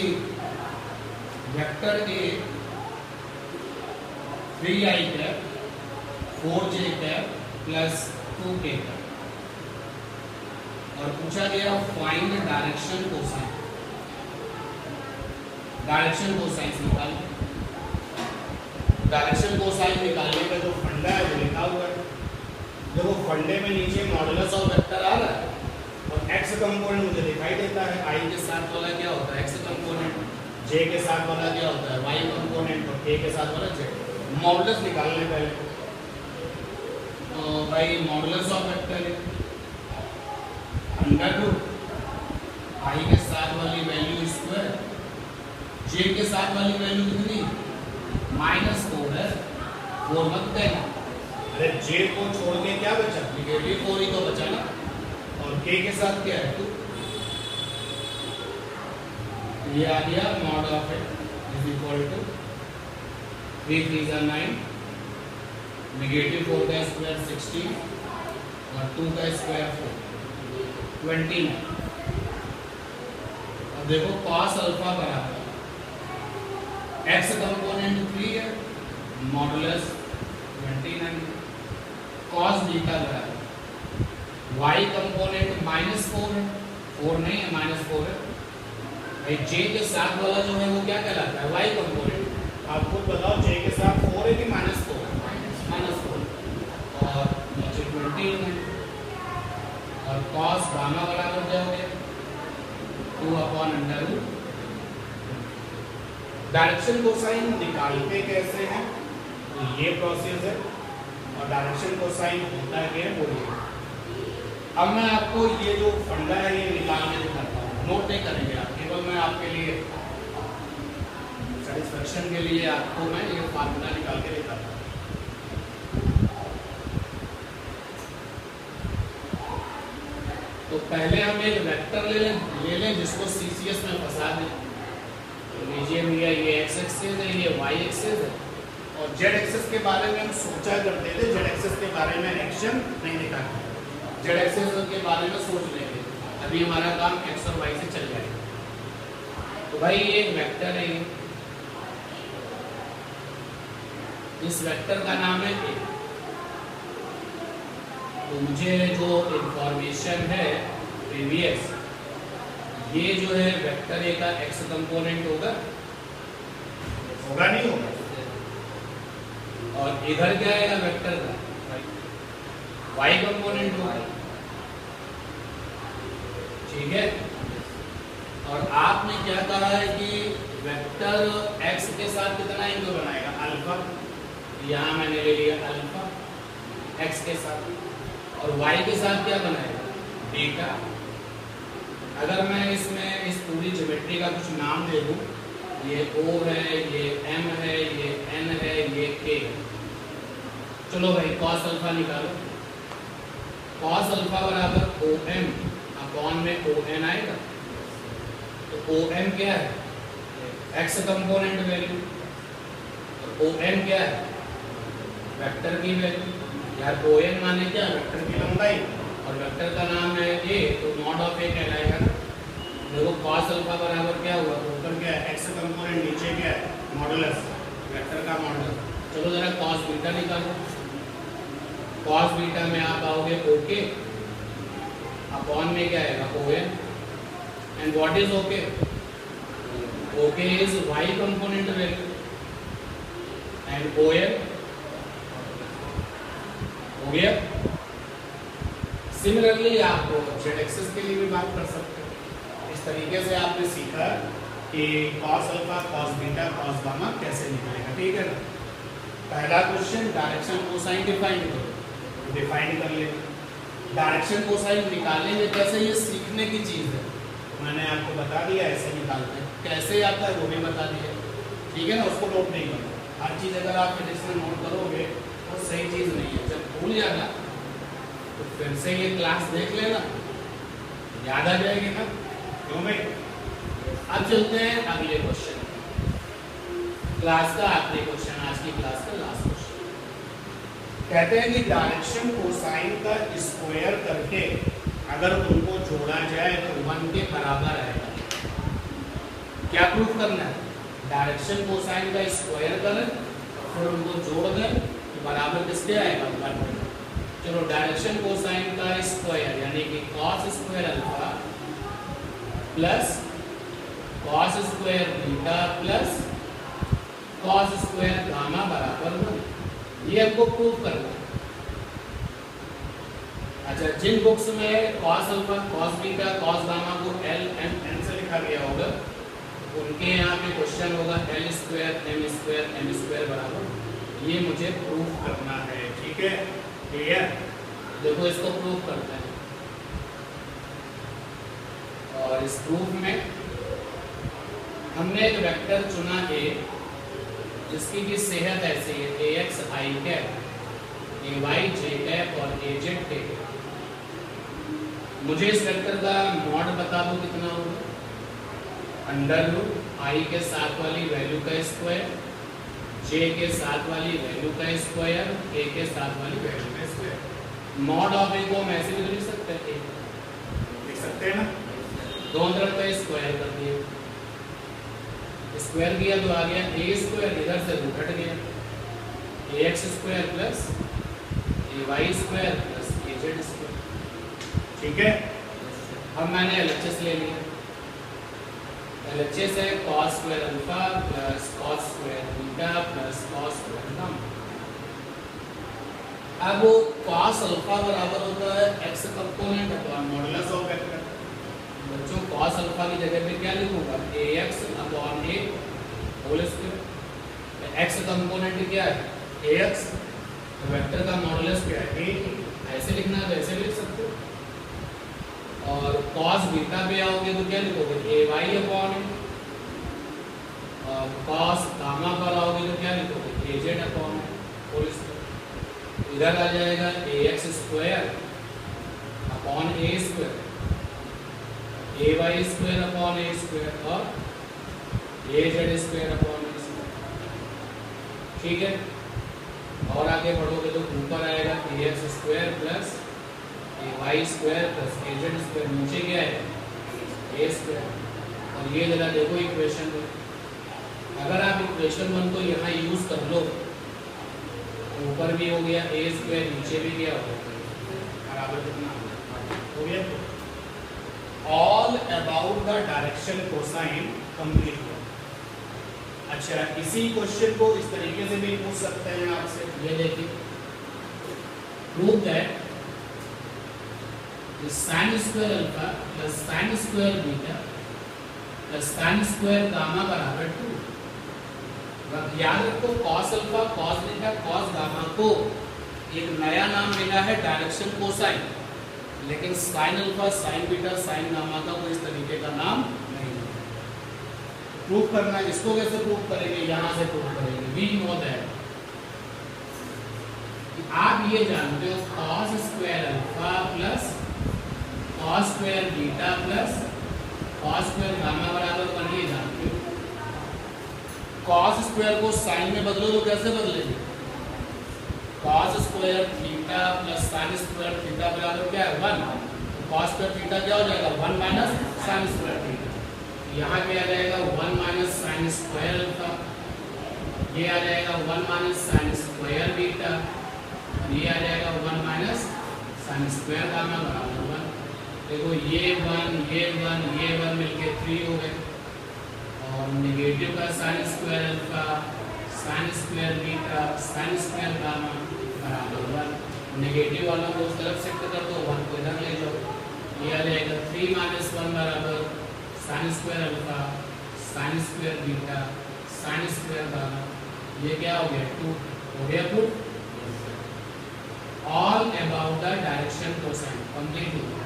vector A 3i cap 4j cap plus 2k cap और पूछा गया find direction cosine. Direction cosine निकाल। डायरेक्शन कोसाइन निकालने का जो फंडा है वो लिखा हुआ है। देखो फंडे में नीचे मॉडुलस ऑफ वेक्टर आ रहा है और x कंपोनेंट मुझे दिखाई देता है, i के साथ वाला क्या होता है? x कंपोनेंट जे के साथ वाला क्या होता है वाई कंपोनेंट और के साथ वाला जेड। मॉडुलस निकालने पहले तो भाई मॉडुलस ऑफ वेक्टर है अंडर रूट आई के साथ वाली वैल्यू स्क्वायर जे के साथ वाली वैल्यू कितनी -4 है। 4 मत देना, अरे जे को छोड़ के क्या बचा नेगेटिव 4 ही तो बचा ना, और के साथ क्या है 2। ये आ गया mod of it is equal to 3 3 9 -4 का स्क्वायर 16 और 2 का स्क्वायर 4 29। अब देखो cos अल्फा बराबर x कंपोनेंट 3 है मॉडुलस 29, cos बीटा बराबर y कंपोनेंट -4 है, 4 नहीं है -4 है भाई। j के साथ वाला जो है वो क्या कहलाता है y कंपोनेंट। आप खुद बताओ j के साथ 4 है कि -4 -4 और नीचे 20 है और cos गामा बराबर क्या हो गया 2/√। डायरेक्शन कोसाइन निकालते कैसे हैं तो ये प्रोसेस है, और डायरेक्शन कोसाइन होता है वो ये। अब मैं आपको ये जो फंडा है ये निकाल के दिखाता हूँ, नोट नहीं करेंगे आप, केवल मैं आपके लिए सेटिस्फेक्शन के लिए आपको मैं ये फार्मूला निकाल के दिखाता हूँ। तो पहले हम एक वेक्टर ले लें जिसको सीसीएस में फंसा दें। तो लीजिए भैया ये एक्स एक्सिस है, ये वाई एक्सिस है, और जेड एक्सिस के बारे में हम सोचा करते थे, जेड एक्सिस के बारे में एक्शन नहीं दिखाते, जेड एक्सिस के बारे में सोच लेंगे। अभी हमारा काम एक्स और वाई से चल जाएगा। तो भाई ये एक वेक्टर है, इस वेक्टर का नाम है ए। तो मुझे जो इंफॉर्मेशन है प्रीवियस, ये जो है वेक्टर ए का एक्स कंपोनेंट होगा नहीं होगा, और इधर क्या आएगा वेक्टर का वाई कंपोनेंट होगा, ठीक है। और आपने क्या कहा है कि वेक्टर एक्स के साथ कितना एंगल बनाएगा अल्फा, यहाँ मैंने ले लिया अल्फा एक्स के साथ, और वाई के साथ क्या बनाएगा बीटा। अगर मैं इसमें इस पूरी ज्योमेट्री का कुछ नाम दे दूं, ये O है, ये M है, ये N है, ये K है। चलो भाई cos अल्फा निकालो, cos अल्फा बराबर OM अपॉन में ON आएगा। तो OM क्या है x कंपोनेंट वैल्यू, तो ON क्या है वेक्टर की वैल्यू। यार ON माने क्या वेक्टर की लंबाई, और वेक्टर का नाम है a, तो मॉड ऑफ a कहलाएगा ना। देखो cos अल्फा बराबर क्या हुआ, ऊपर क्या है x कंपोनेंट, नीचे क्या है मॉडुलस, वेक्टर का मॉडुलस। चलो जरा cos बीटा निकालो, cos बीटा में आप आओगे ओके अपॉन में क्या आएगा ON, and what is okay, okay is y component value, and ON हो गया। सिमिलरली आप जेड एक्सिस के लिए भी बात कर सकते हैं। इस तरीके से आपने सीखा कि cos alpha, cos beta, cos gamma कैसे निकलेगा, ठीक है ना। पहला क्वेश्चन डायरेक्शन कोसाइन डिफाइन करो, डिफाइन कर ले। डायरेक्शन कोसाइन निकालेंगे कैसे, ये सीखने की चीज़ है, मैंने आपको बता दिया ऐसे निकालते हैं, कैसे आता है वो भी बता दिया, ठीक है ना। उसको नोट नहीं करो, हर चीज़ अगर आप फिजिक्स में नोट करोगे तो सही चीज़ नहीं है। जब भूल जाना तो फिर से ये क्लास देख लेना, याद आ जाएगी ना, क्यों भाई। अब चलते हैं अगले क्वेश्चन, क्लास का आखिरी क्वेश्चन, आज की क्लास का लास्ट क्वेश्चन। कहते हैं कि डायरेक्शन कोसाइन का स्क्वायर करके अगर उनको जोड़ा जाए तो 1 के बराबर आएगा। क्या प्रूफ करना है, डायरेक्शन कोसाइन का स्क्वायर करें फिर उनको जोड़ दें तो बराबर किसके आएगा 1। चलो डायरेक्शन कोसाइन का स्क्वायर यानी कि cos square alpha plus cos square beta plus cos square gamma बराबर 1, ये हमको प्रूव करना है। अच्छा, जिन बुक्स में cos alpha, cos beta, cos gamma को L, M, N से लिखा गया होगा उनके यहाँ पे क्वेश्चन होगा एल स्क्वायर एम स्क्वायर बराबर, ये मुझे प्रूफ करना है। ठीक है, क्लियर? देखो इसको प्रूफ करते हैं, और इस प्रूफ में हमने एक वेक्टर चुना ए, जिसकी की सेहत ऐसी है ए एक्स आई कैप, ए वाई जे कैप और ए जेड के। मुझे इस वेक्टर का मॉड बता दो कितना होगा। अंडर रूट आई के साथ वाली वैल्यू का स्क्वायर, जे के साथ वाली वैल्यू का स्क्वायर, के साथ वाली वैल्यू का स्क्वायर। मॉड ऑफ ए को हम ऐसे भी लिख सकते हैं, लिख सकते हैं ना, दोनों तरफ का स्क्वायर कर दिया, स्क्वायर किया तो आ गया ए स्क्वायर, इधर से रूट हट गया, ए एक्स स्क्वायर प्लस ए वाई स्क्वायर प्लस ए जेड स्क्वायर। ठीक है, अब मैंने एलएचएस ले लिया। एलएचएस है cos square alpha plus cos square beta plus cos square gamma. अब वो cos अल्फा बराबर होता है x component upon modulus of vector. बच्चों cos अल्फा की जगह पे क्या लिखूंगा, ax upon a whole square. x component क्या है ax, तो वेक्टर का मॉडुलस क्या है a। ऐसे लिखना है तो ऐसे भी लिख सकते हो। और cos बीटा पे आओगे तो क्या लिखोगे ए वाई अपॉन ए, और cos गामा पर आओगे तो क्या लिखोगे ए जेड अपॉन ए होल स्क्वायर। इधर आ जाएगा ए एक्स स्क्वायर अपॉन ए स्क्वायर, ए वाई स्क्वायर अपॉन ए स्क्वायर और ए जेड स्क्वायर अपॉन ए स्क्वायर। ठीक है, और आगे बढ़ोगे तो ऊपर आएगा ए एक्स स्क्वायर प्लस ए वाई स्क्वायर प्लस ए जेड स्क्वायर, नीचे क्या है ए स्क्वायर। और ये जरा देखो इक्वेशन में, अगर आप इक्वेशन 1 को यहाँ यूज कर लो, ऊपर भी हो गया ए स्क्वायर, नीचे भी क्या हो बराबर कितना हो गया। All about the direction cosine complete हुआ। अच्छा, इसी क्वेश्चन को इस तरीके से भी पूछ सकते हैं आपसे। ये देखिए, prove that sin square alpha plus sin square beta plus sin square gamma बराबर 2। याद रखो cos alpha cos beta cos gamma को एक नया नाम मिला है डायरेक्शन कोसाइन, लेकिन sin alpha sin beta sin gamma का कोई इस तरीके का नाम नहीं है। प्रूफ करना है, इसको कैसे प्रूफ करेंगे, यहां से प्रूफ करेंगे। वी नो दैट, आप ये जानते हो cos square alpha plus cos square beta plus cos square gamma बराबर 1, ये जानते हो। cos स्क्वायर को sin में बदलो तो कैसे बदलेंगे, cos square theta plus sin square theta बराबर क्या है 1, तो cos स्क्वायर थीटा क्या हो जाएगा 1 माइनस sin स्क्वायर थीटा। यहाँ पे आ जाएगा 1 माइनस sin स्क्वायर अल्फा, ये आ जाएगा 1 माइनस sin स्क्वायर बीटा, ये आ जाएगा 1 माइनस sin स्क्वायर गामा बराबर 1। देखो ये 1 मिलके 3 हो गए, और नेगेटिव का sin square alpha sin square beta sin square gamma बराबर 1। नेगेटिव वालों को उस तरफ शिफ्ट कर दो, 1 को इधर ले जाओ, ये आ जाएगा 3 माइनस 1 बराबर sin square alpha sin square beta sin square gamma. ये क्या हो गया 2 हो गया proof. All about the direction cosine complete हो गया।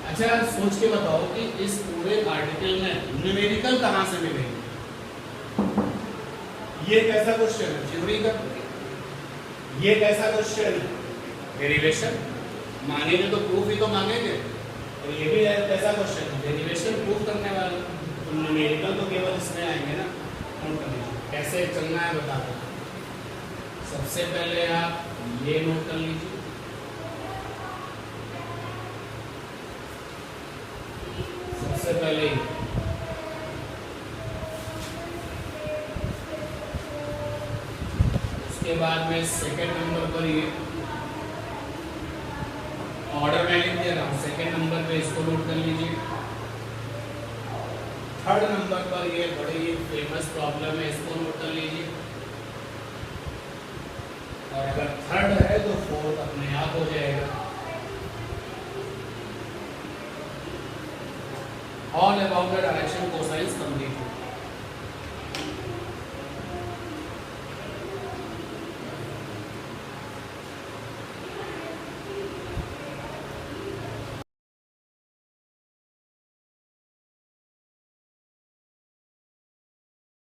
अच्छा, सोच के बताओ कि इस पूरे आर्टिकल में न्यूमेरिकल कहां से मिलेंगे। ये कैसा क्वेश्चन है थ्योरी का, ये कैसा क्वेश्चन है डेरिवेशन मांगेंगे तो प्रूफ ही तो मांगेंगे, और ये भी कैसा क्वेश्चन है डेरिवेशन प्रूफ करने वाला। तो न्यूमेरिकल तो केवल इसमें आएंगे ना। नोट कर लीजिए कैसे चलना है, बता दो। सबसे पहले आप ये नोट कर लीजिए, सबसे पहले उसके बाद में सेकंड नंबर पर ये ऑर्डर में लिख दे रहा हूँ, सेकंड नंबर पे इसको नोट कर लीजिए। थर्ड नंबर पर ये बड़ी फेमस प्रॉब्लम है, इसको नोट कर लीजिए। और अगर थर्ड है तो फोर्थ अपने आप हो जाएगा। All about of the direction cosines complete